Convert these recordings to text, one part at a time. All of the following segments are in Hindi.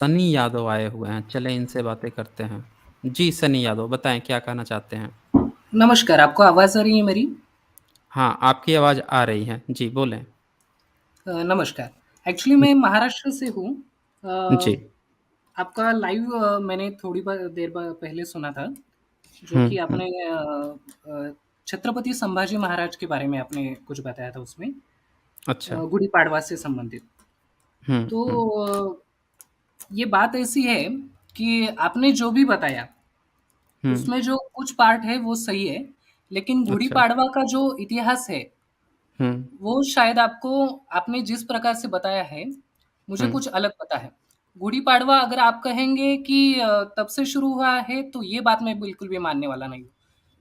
सनी यादव आए हुए हैं, चले इनसे बातें करते हैं। जी सनी यादव, बताएं क्या कहना चाहते हैं। नमस्कार, आपको आवाज़ आ रही है मेरी? हाँ, आपकी आवाज़ आ रही है, जी बोलें। नमस्कार। एक्चुअली मैं महाराष्ट्र से हूँ। जी। आपका लाइव मैंने थोड़ी देर पहले सुना था, जो कि हम्म। आपने अ, छत्रपति संभाजी महाराज के बारे में आपने कुछ बताया था उसमें, अच्छा। गुड़ी पाड़वा से संबंधित। तो हम्म। ये बात ऐसी है कि आपने जो भी बताया, हम्म। उसमें जो कुछ पार्ट है वो सही है, लेकिन गुड़ी अच्छा। पाड़वा का जो इतिहास है, हम्म। वो शायद आपको आपने जिस प्रकार से बताया है, मुझे हम्म। कुछ अलग पता है। गुड़ी पाड़वा अगर आप कहेंगे कि तब से शुरू हुआ है, तो ये बात मैं बिल्कुल भी मानने वाला नहीं हूँ।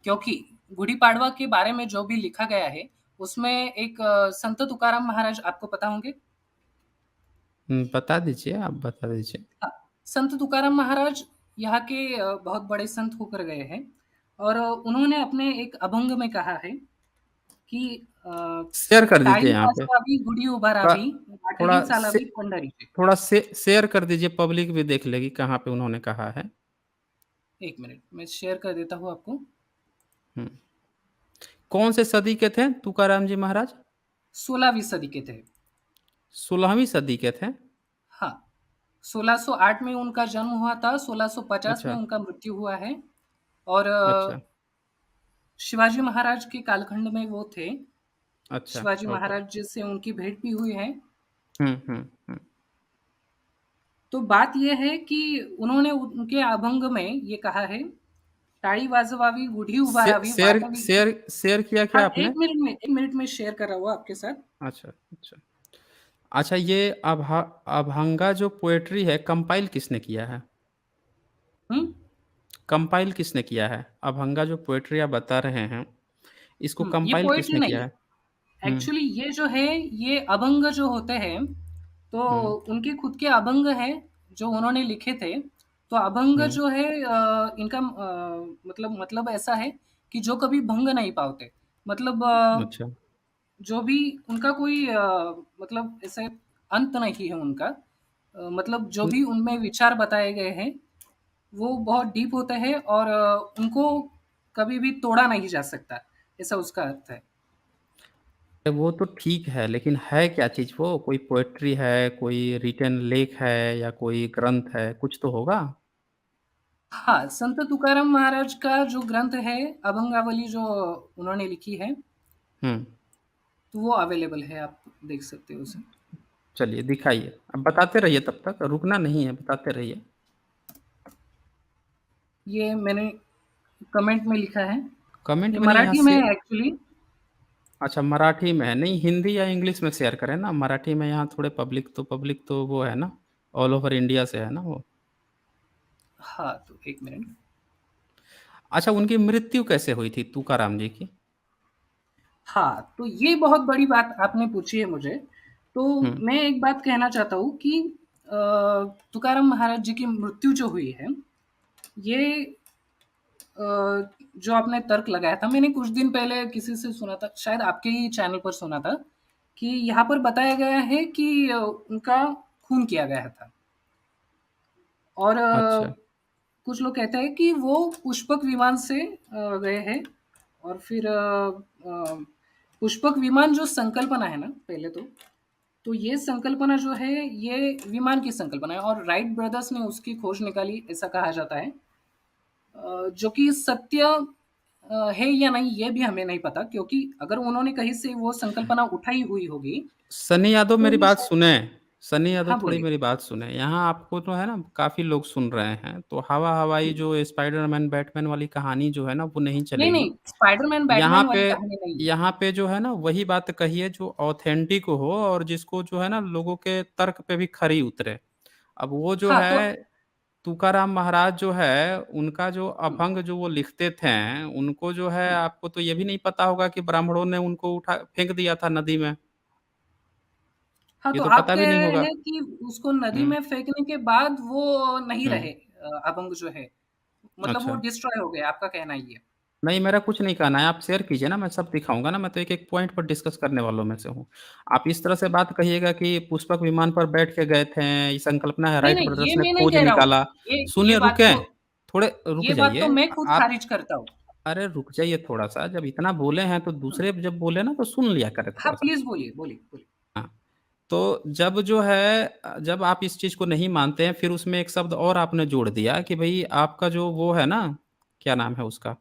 क्योंकि गुड़ी पाड़वा के बारे में जो भी लिखा गया है, उसमें एक संत तुकाराम महाराज आपको पता होंगे? बता दीजिए, आप बता दीजिए। हाँ, संत तुकाराम महाराज यहाँ के बहुत बड़े संत होकर गए हैं और उन्होंने अपने एक अभंग में कहा है की शेयर कर दीजिए टाळी यहाँ पे। वाजवावी, गुढी थोड़ा उभारावी, थोड़ा गाठली चालावी पंढरीची. थोड़ा शेयर कर दीजिए, पब्लिक भी देख लेगी कहाँ पे उन्होंने कहा है। 1 मिनट, मैं शेयर कर देता हूँ आपको। हम्म। कौन से सदी के थे तुकाराम जी महाराज? 16वीं सदी के थे। 16वीं सदी के थे। हाँ, 1608 में उनका जन्म हुआ था, 1650 में अच्छा। उनका मृत्यु हुआ है और अच्छा। शिवाजी महाराज के कालखंड में वो थे। अच्छा। शिवाजी ओहो। महाराज जी से उनकी भेंट भी हुई है। हम्म। तो बात ये है कि उन्होंने उनके अभंग में ये कहा है, टाळी वाजवावी, गुढी उभारावी, वाटावी. शेयर किया हाँ, क्या आपने? 1 मिनट में शेयर कर रहा हूँ आपके साथ। अच्छा। अच्छा। अच्छा, ये अभंगा जो पोएट्री है, कंपाइल किसने किया है? हुँ? कंपाइल किसने किया है? अभंगा जो पोएट्री आप बता रहे हैं, इसको ये कंपाइल पोएट्री किसने नहीं किया है। है? हम्म। एक्चुअली ये जो है, ये अभंग जो होते हैं, तो हम्म। उनके खुद के अभंग हैं, जो उन्होंने लिखे थे। तो अभंग हम्म। जो है इनका मतलब ऐसा है कि जो कभी भंग नहीं पाते। मतलब अच्छा। जो भी उनका कोई मतलब ऐसे अंत नहीं है उनका। मतलब जो भी उनमें विचार बताए गए हैं, वो बहुत डीप होते हैं और उनको कभी भी तोड़ा नहीं जा सकता, ऐसा उसका अर्थ है। वो तो ठीक है, लेकिन है क्या चीज़ वो? कोई पोएट्री है, कोई रिटन लेख है, या कोई ग्रंथ है? कुछ तो होगा। हाँ, संत तुकाराम महाराज का जो ग्रंथ है, अभंगावली जो उन्होंने लिखी है, हम्म। तो वो अवेलेबल है, आप देख सकते हो उसे। चलिए दिखाइए, अब बताते रहिए, तब तक रुकना नहीं है, बताते रहिए। ये मैंने कमेंट में लिखा है। कमेंट ये में नहीं, यहाँ मराठी में से। है एक्चुअली। अच्छा, मराठी में है? नहीं, हिंदी या इंग्लिश में शेयर करें ना, मराठी में यहाँ थोड़े पब्लिक तो वो है ना, ऑल ओवर इंडिया से है ना वो। हाँ, तो 1 मिनट। अच्छा, उनकी मृत्यु कैसे हुई थी तुकाराम जी की? हाँ, तो ये बहुत बड़ी बात आपने पूछी है मुझे। तो हम्म। मैं एक बात कहना चाहता हूँ कि तुकाराम महाराज जी की मृत्यु जो हुई है, ये जो आपने तर्क लगाया था, मैंने कुछ दिन पहले किसी से सुना था, शायद आपके ही चैनल पर सुना था, कि यहाँ पर बताया गया है कि उनका खून किया गया था और अच्छा। कुछ लोग कहते हैं कि वो पुष्पक विमान से गए हैं और फिर पुष्पक विमान जो संकल्पना है ना, पहले तो ये संकल्पना जो है, ये विमान की संकल्पना है और राइट ब्रदर्स ने उसकी खोज निकाली, ऐसा कहा जाता है। जो कि सत्य है या नहीं ये भी हमें नहीं पता, क्योंकि अगर उन्होंने कहीं से वो संकल्पना उठाई हुई होगी, सनी यादव, तो मेरी वो बात शायद. सुने। सनी यादव, हाँ, थोड़ी बोलिए. मेरी बात सुने, यहाँ आपको तो है ना, काफी लोग सुन रहे हैं, तो हवा हवाई जो स्पाइडरमैन बैटमैन वाली कहानी जो है ना, वो नहीं नहीं, चलेगी। नहीं, स्पाइडरमैन, यहाँ बैटमैन पे वाली कहानी नहीं है. यहाँ पे जो है ना, वही बात कहिए जो ऑथेंटिक हो, और जिसको जो है ना, लोगों के तर्क पे भी खरी उतरे। अब वो जो हाँ, तो है, तुकाराम महाराज जो है, उनका जो हुँ, अभंग जो वो लिखते थे, उनको जो है, हुँ. आपको तो ये भी नहीं पता होगा कि ब्राह्मणों ने उनको उठा फेंक दिया था नदी में। हाँ, ये तो तो आप पता भी कह नहीं रहे होगा। हैं कि उसको नदी हम्म। में फेंकने के बाद वो नहीं हम्म। रहे, अभंग जो है, मतलब वो अच्छा। डिस्ट्रॉय हो गए, आपका कहना ये है? नहीं, मेरा कुछ नहीं कहना है, आप शेयर कीजिए ना, मैं सब दिखाऊँगा ना, मैं तो एक-एक पॉइंट पर डिस्कस करने वालों में से हूँ। आप इस तरह से बात कहिएगा कि पुष्पक विमान पर बैठ के गए थे, ये संकल्पना है, नहीं, राइट नहीं, ये ब्रदर्स ने मैं नहीं खोज कह रहा हूँ। निकाला। ये ये सुनिए, बात रुकें, तो थोड़े रुक ये बात तो जाइए। मैं खुद आप खारिज करता हूँ। अरे रुक जाइए थोड़ा-सा, जब इतना बोले हैं तो दूसरे जब बोले ना तो सुन लिया करें हाँ, थोड़ा-सा। प्लीज़ बोलिए, बोलिए, बोलिए। हाँ। तो जब जो है जब आप इस चीज़ को नहीं मानते हैं, फिर उसमें एक शब्द और आपने जोड़ दिया कि भई आपका जो वो है ना, क्या नाम है उसका?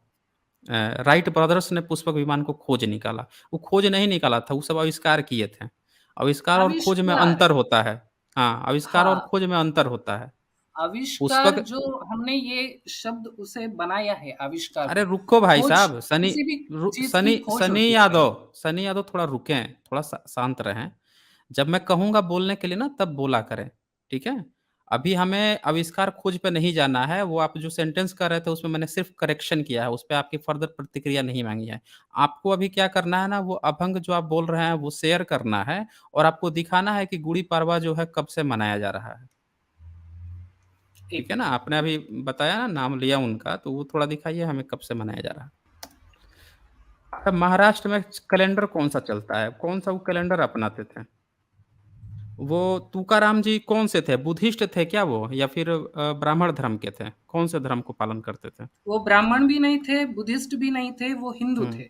राइट ब्रदर्स ने पुष्पक विमान को खोज निकाला। वो खोज नहीं निकाला था, वो सब आविष्कार किए थे। आविष्कार और खोज में आविष्कार, अंतर होता है। हाँ, आविष्कार और हाँ, खोज में अंतर होता है। आविष्कार पुष्पक जो हमने ये शब्द उसे बनाया है आविष्कार अरे को। रुको भाई खोज साहब, किसी भी चीज़ की सनी खोज होती है भाई। सनी यादव थोड़ा रुकें, थोड़ा शांत रहें। जब मैं कहूँगा बोलने के लिए ना तब बोला करें, ठीक है? अभी हमें आविष्कार खोज पे नहीं जाना है, वो आप जो सेंटेंस कर रहे थे उसमें मैंने सिर्फ़ करेक्शन किया है, उसपे आपकी फर्दर प्रतिक्रिया नहीं माँगी है। आपको अभी क्या करना है ना, वो अभंग जो आप बोल रहे हैं वो शेयर करना है और आपको दिखाना है कि गुड़ी पड़वा जो है कब से मनाया जा रहा है। एक ठीक है ना? मिनट। आपने अभी बताया ना, नाम लिया उनका, तो वो थोड़ा दिखाइए हमें कब से मनाया जा रहा है। अच्छा, महाराष्ट्र में कैलेंडर कौन-सा चलता है? कौन-सा वो कैलेंडर अपनाते थे? वो तुकाराम जी कौन से थे? बुद्धिस्ट थे क्या वो? या फिर ब्राह्मण धर्म के थे? कौन से धर्म को पालन करते थे? वो ब्राह्मण भी नहीं थे, बुद्धिस्ट भी नहीं थे, वो हिंदू हुँ, थे।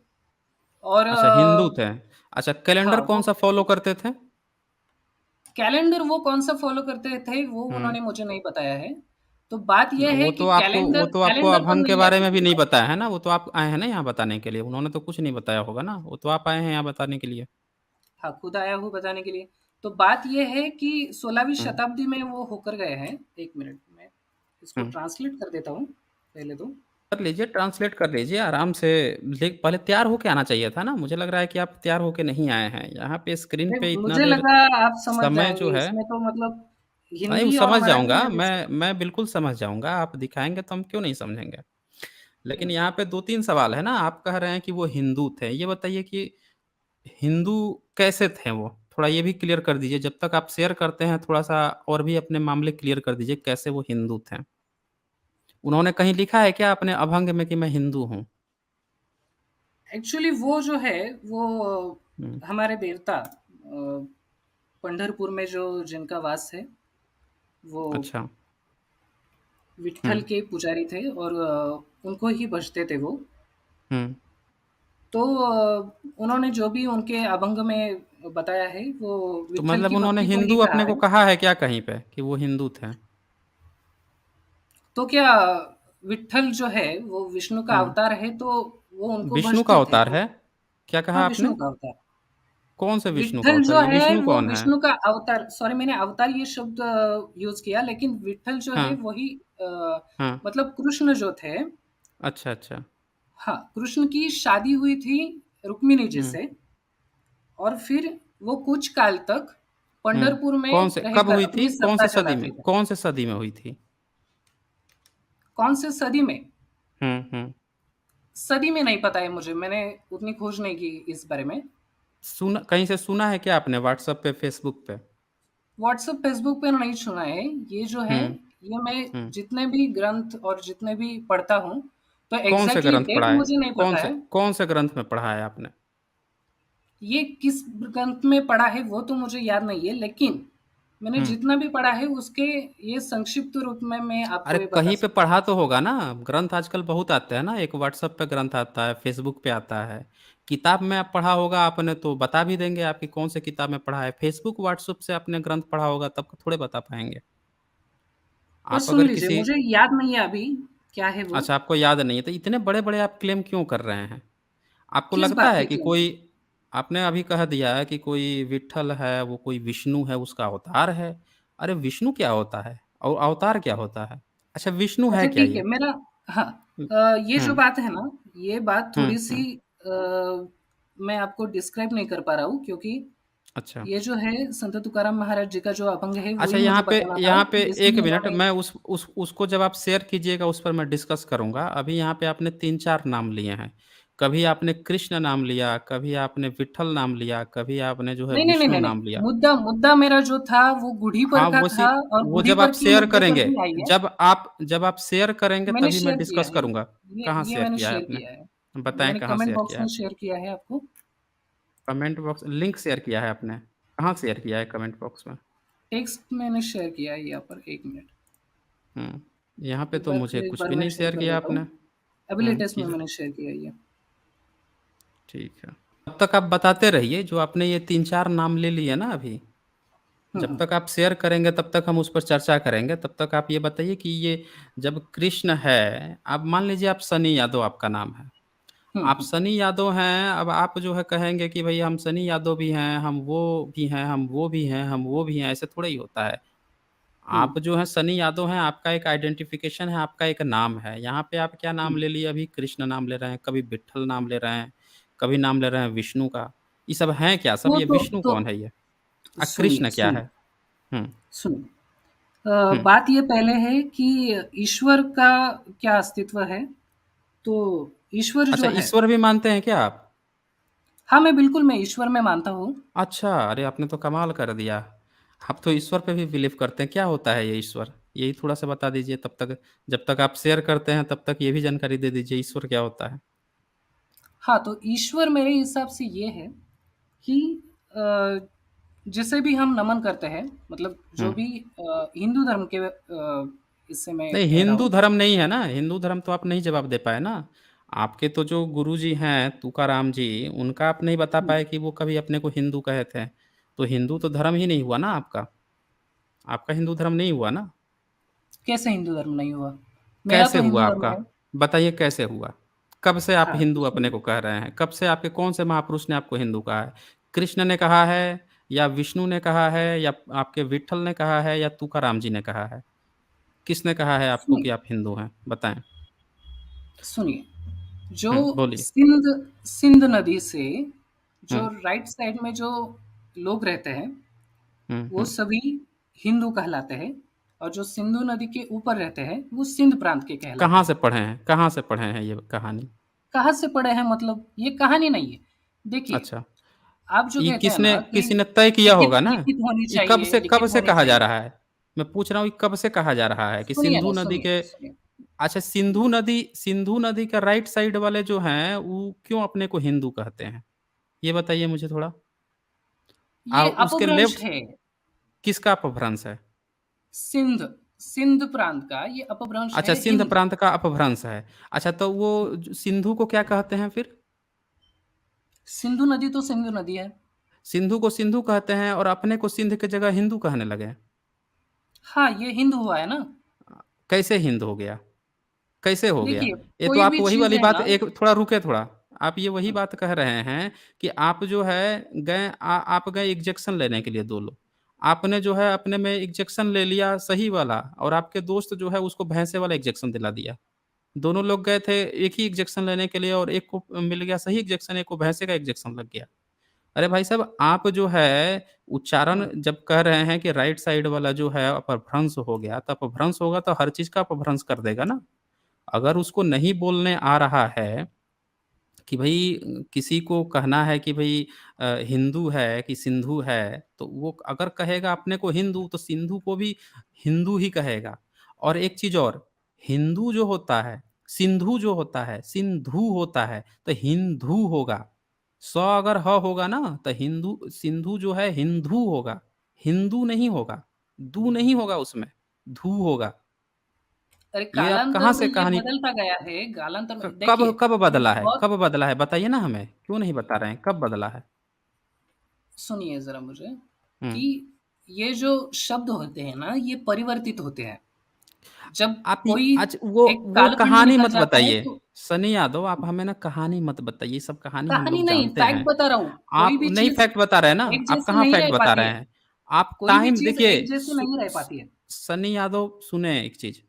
और अच्छा हिंदू थे। अच्छा कैलेंडर हाँ, वो कौन-सा फ़ॉलो करते थे? कैलेंडर वो कौन-सा फ़ॉलो करते थे, वो हुँ, उन्होंने मुझे नहीं बताया है। तो बात ये है कि वो कैलेंडर तो आपको कैलेंडर तो अभंग के नहीं बारे आती में भी थी नहीं भाई। बताया है ना? वो तो आप आए हैं ना यहाँ बताने के लिए, उन्होंने तो कुछ नहीं बताया होगा ना? वो तो आप आए हैं यहाँ बताने के लिए। हाँ, खुद आया हूँ बताने के लिए। तो बात ये है कि 16वीं हुँ, शताब्दी में वो होकर गए हैं। 1 मिनट मैं इसको हुँ। ट्रांसलेट कर देता हूँ, पहले तो। कर लीजिए, ट्रांसलेट कर लीजिए आराम से। पहले तैयार होके आना चाहिए था ना, मुझे लग रहा है कि आप तैयार होके नहीं आए हैं। यहाँ पे स्क्रीन पे नहीं, इतना मुझे देर लगा आप समझ समय जो जाएँगे, है इसमें तो मतलब नहीं, वो हिंदी और समझ मराठी जाऊँगा, में भी मैं बिल्कुल समझ जाऊँगा, आप दिखाएँगे तो हम क्यों नहीं समझेंगे। लेकिन हुँ। यहाँ पे 2-3 सवाल है ना, आप कह रहे हैं कि वो हिंदू थे, ये बताइए कि हिंदू कैसे थे वो? थोड़ा ये भी क्लियर कर दीजिए, जब तक आप शेयर करते हैं थोड़ा-सा और भी अपने मामले क्लियर कर दीजिए, कैसे वो हिंदू थे? उन्होंने कहीं लिखा है क्या अपने अभंग में कि मैं हिंदू हूँ? एक्चुअली वो जो है, वो हुँ, हमारे देवता पंढरपुर में जो जिनका वास है, वो अच्छा। विट्ठल हुँ, के पुजारी थे और उनको ही भजते थे वो। हुँ। तो उन्होंने जो भी उनके अभंग में बताया है, वो तो विट्ठल मतलब की उन्होंने भक्ति पर ही हिंदू कहा अपने को है। कहा है क्या कहीं पे कि वो हिंदू थे? तो क्या विट्ठल जो है, वो विष्णु का हुँ। अवतार है, तो वो उनको विष्णु का भजते थे, अवतार तो है? क्या हाँ, कहा आपने? विष्णु का अवतार। कौन से विष्णु का विट्ठल अवतार? जो ये है, विष्णु वो कौन है? विष्णु का अवतार, सॉरी मैंने अवतार ये शब्द यूज़ किया, लेकिन विट्ठल जो है हाँ, वही हाँ। मतलब कृष्ण जो थे, अच्छा, अच्छा। हाँ, कृष्ण की शादी हुई थी रुक्मिणी जी हुँ, से और फिर वो कुछ काल तक हुँ। पंढरपुर में कौन से कब रहकर हुई अपनी थी? कौन सत्ता से सदी में चलाते थे। कौन से सदी में हुई थी? कौन से सदी में? हुँ, हुँ। सदी में नहीं पता है मुझे, मैंने उतनी खोज नहीं की इस बारे में। सुना कहीं से सुना है क्या आपने व्हाट्सएप पे, फेसबुक पे? व्हाट्सएप, फेसबुक पे नहीं सुना है। ये जो है, हुँ, ये मैं हुँ। जितने भी ग्रंथ और जितने भी पढ़ता हूँ, तो कौन से एग्ज़ैक्टली ग्रंथ डेट पढ़ा है? मुझे नहीं पता है। कौन से ग्रंथ में पढ़ा है आपने? ये किस ग्रंथ में पढ़ा है वो तो मुझे याद नहीं है, लेकिन मैंने हुँ। जितना भी पढ़ा है उसके ये संक्षिप्त रूप में मैं अरे आपको ये बता कहीं पे सकता हूँ। पढ़ा तो होगा ना, ग्रंथ आजकल बहुत आते हैं ना, एक व्हाट्सएप पे ग्रंथ आता है, फेसबुक पे आता है। किताब में आप पढ़ा होगा आपने तो बता भी देंगे आप कि कौन से किताब में पढ़ा है। फेसबुक, व्हाट्सएप से आपने ग्रंथ पढ़ा होगा तब थोड़े बता पाएँगे। और आप सुन अगर लीजिए, किसी मुझे याद नहीं है अभी क्या है वो। अच्छा आपको याद नहीं है, तो इतने बड़े-बड़े आप क्लेम क्यों कर रहे हैं? आपको किस लगता बात है के कि क्लेम कोई पे? आपने अभी कह दिया है कि कोई विट्ठल है, वो कोई विष्णु है, उसका अवतार है। अरे विष्णु क्या होता है? और अवतार क्या होता है? अच्छा विष्णु है अच्छा क्या ठीक है, ये? मेरा हाँ, हुँ, ये जो हुँ, बात है ना, ये बात हुँ, थोड़ी-सी हुँ। मैं आपको डिस्क्राइब नहीं कर पा रहा हूँ, क्योंकि अच्छा। ये जो है संत तुकाराम महाराज जी का जो अभंग है, अच्छा वही मुझे बताना था यहाँ पे कि 1 इसमें मिनट उन्होंने मैं उस उसको जब आप शेयर कीजिएगा उस पर मैं डिस्कस करूँगा। अभी यहाँ पे आपने 3-4 नाम लिए हैं। कभी आपने कृष्ण नाम लिया, कभी आपने विट्ठल नाम लिया, कभी आपने जो है नहीं, नहीं, नहीं, विष्णु नहीं, नाम नहीं, लिया। मुद्दा मुद्दा मेरा जो था वो गुढ़ी पर हाँ, का था, और वो गुढ़ी जब पर आप की शेयर मुद्दे पर करेंगे ही आई है। जब आप शेयर करेंगे मैंने तभी मैं शेयर किया डिस्कस है, करूँगा। ये कहाँ ये शेयर मैंने किया है शेयर आपने? किया है। बताएँ मैंने कहाँ कमेंट शेयर बॉक्स किया में है? शेयर किया है आपको। कमेंट बॉक्स लिंक शेयर किया है आपने? कहाँ शेयर किया है कमेंट बॉक्स में? टेक्स्ट मैंने शेयर किया है यहाँ पर, 1 मिनट। हुँ। यहाँ पे तो मुझे एक कुछ बार भी मैं नहीं शेयर शेयर कर किया देता हूँ। आपने। अभी हुँ, लेटेस्ट में कीजिए। मैंने शेयर किया है ये। ठीक है। तब तक आप बताते रहिए, जो आपने ये 3-4 नाम ले लिए ना अभी, हुँ, जब हुँ। तक आप शेयर करेंगे तब तक हम उस पर चर्चा करेंगे। तब तक आप ये बताइए कि ये जब कृष्ण है, अब मान लीजिए आप सनी यादव आपका नाम है। हुँ, आप हुँ, सनी यादव हैं, अब आप जो है कहेंगे कि भई हम सनी यादव भी हैं, हम वो भी हैं, हम वो भी हैं, हम वो भी हैं, ऐसे थोड़ा ही होता है। हुँ, आप जो हैं सनी यादव हैं, आपका एक आइडेंटिफ़िकेशन है, आपका एक नाम है। यहाँ पे आप क्या नाम हुँ। ले लिए अभी? कृष्ण नाम ले रहे हैं, कभी विट्ठल नाम ले रहे हैं, कभी नाम ले रहे हैं विष्णु का। ये सब हैं क्या सब? वो ये तो विष्णु तो कौन है ये? सुनिए, कृष्ण क्या सुनिए, है? हुँ, सुनिए। हुँ। बात ये पहले है कि ईश्वर का क्या अस्तित्व है? तो ईश्वर अच्छा जो है, ईश्वर भी मानते हैं क्या आप? हाँ, मैं ईश्वर में मानता हूँ। अच्छा, अरे आपने तो कमाल कर दिया। आप तो ईश्वर पे भी बिलीव करते हैं, क्या होता है ये ईश्वर? यही थोड़ा-सा बता दीजिए तब तक जब तक आप शेयर करते हैं तब तक ये भी जानकारी दे दीजिए ईश्वर क्या होता है? हाँ, तो ईश्वर मेरे हिसाब से ये है कि अ, जिसे भी हम नमन करते हैं, मतलब हुँ। जो भी हिंदू धर्म के इससे मैं नहीं, कह रहा हिंदू हूँ। धर्म नहीं है ना, हिंदू धर्म तो आप नहीं जवाब दे पाए ना। आपके तो जो गुरुजी हैं तुकाराम जी, उनका आप नहीं बता हुँ, पाए कि वो कभी अपने को हिंदू कहे थे। तो हिंदू तो धर्म ही नहीं हुआ ना आपका। आपका हिंदू धर्म नहीं हुआ ना। कैसे हिंदू धर्म नहीं हुआ? मेरा कैसे तो हुआ हिंदू धर्म आपका? है। बताइए कैसे हुआ? कब से आप हाँ, हिंदू अपने सुनिए। को कह रहे हैं? कब से आपके कौन से महापुरुष ने आपको हिंदू कहा है? कृष्ण ने कहा है या विष्णु ने कहा है या आपके विट्ठल ने कहा है या तुकाराम जी ने कहा है? किसने कहा है आपको कि सुनिए, आप हिंदू हैं? बताएँ। सुनिए, जो हुँ, बोलिए। सिंध सिंध नदी से हुँ, जो राइट साइड में जो लोग रहते हैं, हुँ, वो हुँ। सभी हिंदू कहलाते हैं, और जो सिंधु नदी के ऊपर रहते हैं, वो सिंध प्रांत के कहलाते कहाँ से हैं। पढ़े हैं? कहाँ से पढ़े हैं ये कहानी? कहाँ से पढ़े हैं मतलब? ये कहानी नहीं है। देखिए, अच्छा, आप जो ये कहते हैं ना कि किसी ने तय किया लिखित होगा ना? लिखित होनी ये चाहिए, कब लिखित से होनी कहा जा चाहिए। रहा है? मैं पूछ रहा हूँ ये कब से कहा जा रहा है कि सुनिए सिंधु ना, नदी सुनिए, के सुनिए। अच्छा सिंधु नदी का राइट साइड वाले जो हैं, वो क्यों अपने को हिंदू कहते हैं? ये बताइए मुझे थोड़ा। ये उसके अपभ्रंश लेफ्ट है। किसका अपभ्रंश है? सिंध सिंध प्रांत का ये अपभ्रंश अच्छा है सिंध हिंद। प्रांत का अपभ्रंश है। अच्छा तो वो सिंधु को क्या कहते हैं फिर? सिंधु नदी तो सिंधु नदी है। सिंधु को सिंधु कहते हैं और अपने को सिंध की जगह हिंदू कहने लगे। हाँ, ये हिंद हुआ है ना। कैसे हिंद हो गया? कैसे हो गया? देखिए, ये तो कोई आप भी वही चीज़ वाली है बात ना। एक थोड़ा रुकिए थोड़ा। आप ये वही हुँ, बात कह रहे हैं कि आप जो है आप गए इंजेक्शन लेने के लिए 2 लोग। आपने जो है अपने में इंजेक्शन ले लिया सही वाला और आपके दोस्त जो है उसको भैंसे वाला इंजेक्शन दिला दिया। दोनों लोग गए थे एक ही इंजेक्शन लेने के लिए और एक को मिल गया सही इंजेक्शन, एक को भैंसे का इंजेक्शन लग गया। अरे भाई साहब आप जो है हुँ। उच्चारण जब कह रहे हैं कि राइट साइड वाला जो है अपभ्रंश हो गया, तो अपभ्रंश होगा तो हर चीज़ का अपभ्रंश कर देगा ना। अगर उसको नहीं बोलने आ रहा है कि भई किसी को कहना है कि भई हिंदू है कि सिंधु है, तो वो अगर कहेगा अपने को हिंदू तो सिंधु को भी हिंदू ही कहेगा। और एक चीज़ और, हिंदू जो होता है, सिंधु जो होता है, सिंधु होता है, तो हिंदू होगा। अगर होगा ना, तो सिंधु जो है हिंदू होगा, हिंदू नहीं होगा, दू नहीं होगा उसमें, धू होगा। अरे, ये आप कालांतर कहाँ में से ये कहानी बदलता गया है, कालांतर क में कब देखिए, कब ये बदला है? बहुत। कब बदला है? बताइए ना हमें, क्यों नहीं बता रहे हैं, कब बदला है? सुनिए ज़रा मुझे, हुँ। कि ये जो शब्द होते हैं ना, ये परिवर्तित होते हैं। जब आप ये कोई अच्छा वो एक वो कालखंड कहानी निकल मत जाता है बताइए। तो। सनी यादव आप हमें ना कहानी मत बताइए, ये सब कहानी हम कहानी लोग नहीं, जानते फैक्ट हैं। बता रहा हूँ। कोई आप भी नहीं चीज़ फैक्ट बता रहे हैं ना, एक आप जैसे कहाँ नहीं फैक्ट रह बता पाती रहे है। हैं? आप कोई भी टाइम चीज़ देखिए एक जैसे नहीं रह पाती है। सनी यादव सुने एक चीज़,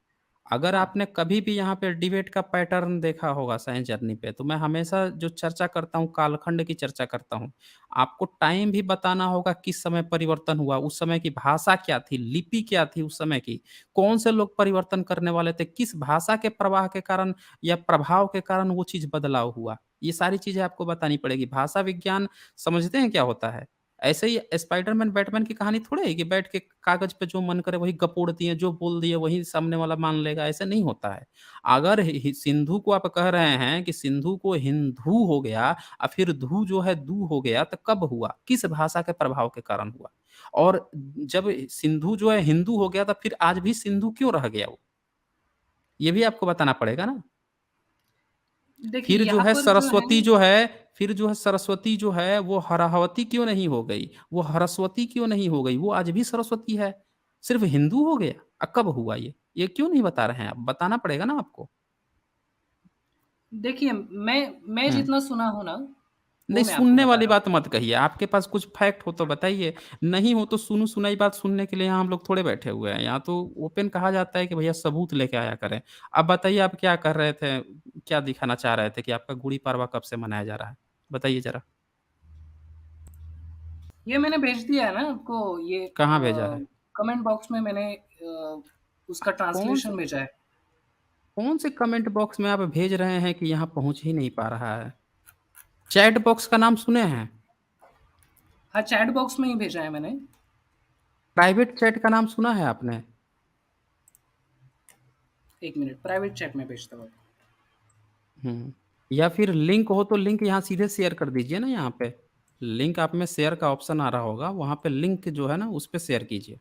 अगर हाँ, आपने कभी भी यहाँ पे डिबेट का पैटर्न देखा होगा साइंस जर्नी पे, तो मैं हमेशा जो चर्चा करता हूँ, कालखंड की चर्चा करता हूँ। आपको टाइम भी बताना होगा किस समय परिवर्तन हुआ, उस समय की भाषा क्या थी, लिपि क्या थी उस समय की, कौन से लोग परिवर्तन करने वाले थे, किस भाषा के प्रवाह के कारण या प्रभाव के कारण वो चीज़ बदलाव हुआ। ये सारी चीज़ें आपको बतानी पड़ेगी। भाषा विज्ञान समझते हैं क्या होता है? ऐसे ही स्पाइडरमैन, बैटमैन की कहानी थोड़ी है कि बैठ के कागज़ पे जो मन करे वही गपोड़ दिए, जो बोल दिए वही सामने वाला मान लेगा, ऐसे नहीं होता है। अगर हि सिंधु को आप कह रहे हैं कि सिंधु को हिंदू हो गया और फिर धू जो है दू हो गया, तो कब हुआ? किस भाषा के प्रभाव के कारण हुआ? और जब सिंधु जो है हिंदू हो गया, तो फिर आज भी सिंधु क्यों रह गया वो? ये भी आपको बताना पड़ेगा ना। देखिए फिर जो यहाँ है पर जो है, सरस्वती जो है फिर जो है सरस्वती जो है वो हराहवती क्यों नहीं हो गई? वो हरस्वती क्यों नहीं हो गई? वो आज भी सरस्वती है। सिर्फ़ हिंदू हो गया? कब हुआ ये? ये क्यों नहीं बता रहे हैं आप? बताना पड़ेगा ना आपको। देखिए मैं हुँ। जितना सुना हूँ ना, वो नहीं, मैं आपको सुनने बता वाली रहा हूँ। बात मत कहिए। आपके पास कुछ फैक्ट हो तो बताइए। नहीं हो तो सुनी-सुनाई बात सुनने के लिए यहाँ हम लोग थोड़े बैठे हुए हैं। यहाँ तो ओपन कहा जाता है कि भैया सबूत लेके आया करें। अब बताइए आप क्या कर रहे थे? क्या दिखाना चाह रहे थे कि आपका गुड़ी पड़वा कब से मनाया जा रहा है? बताइए ज़रा। ये मैंने भेज दिया है ना आपको, ये कहाँ भेजा है? कमेंट बॉक्स में मैंने उसका कौन से ट्रांसलेशन भेजा है। कौन से कमेंट बॉक्स में आप भेज रहे हैं कि यहाँ पहुँच ही नहीं पा रहा है? चैट बॉक्स का नाम सुने हैं? हाँ, चैट बॉक्स में ही भेजा है मैंने। प्राइवेट चैट का नाम सुना है आपने? 1 मिनट, प्राइवेट चैट में भेजता हूँ। हुँ। या फिर लिंक हो तो लिंक यहाँ सीधे शेयर कर दीजिए ना यहाँ पे। लिंक आप में शेयर का ऑप्शन आ रहा होगा, वहाँ पे लिंक जो है ना उस पे शेयर कीजिए।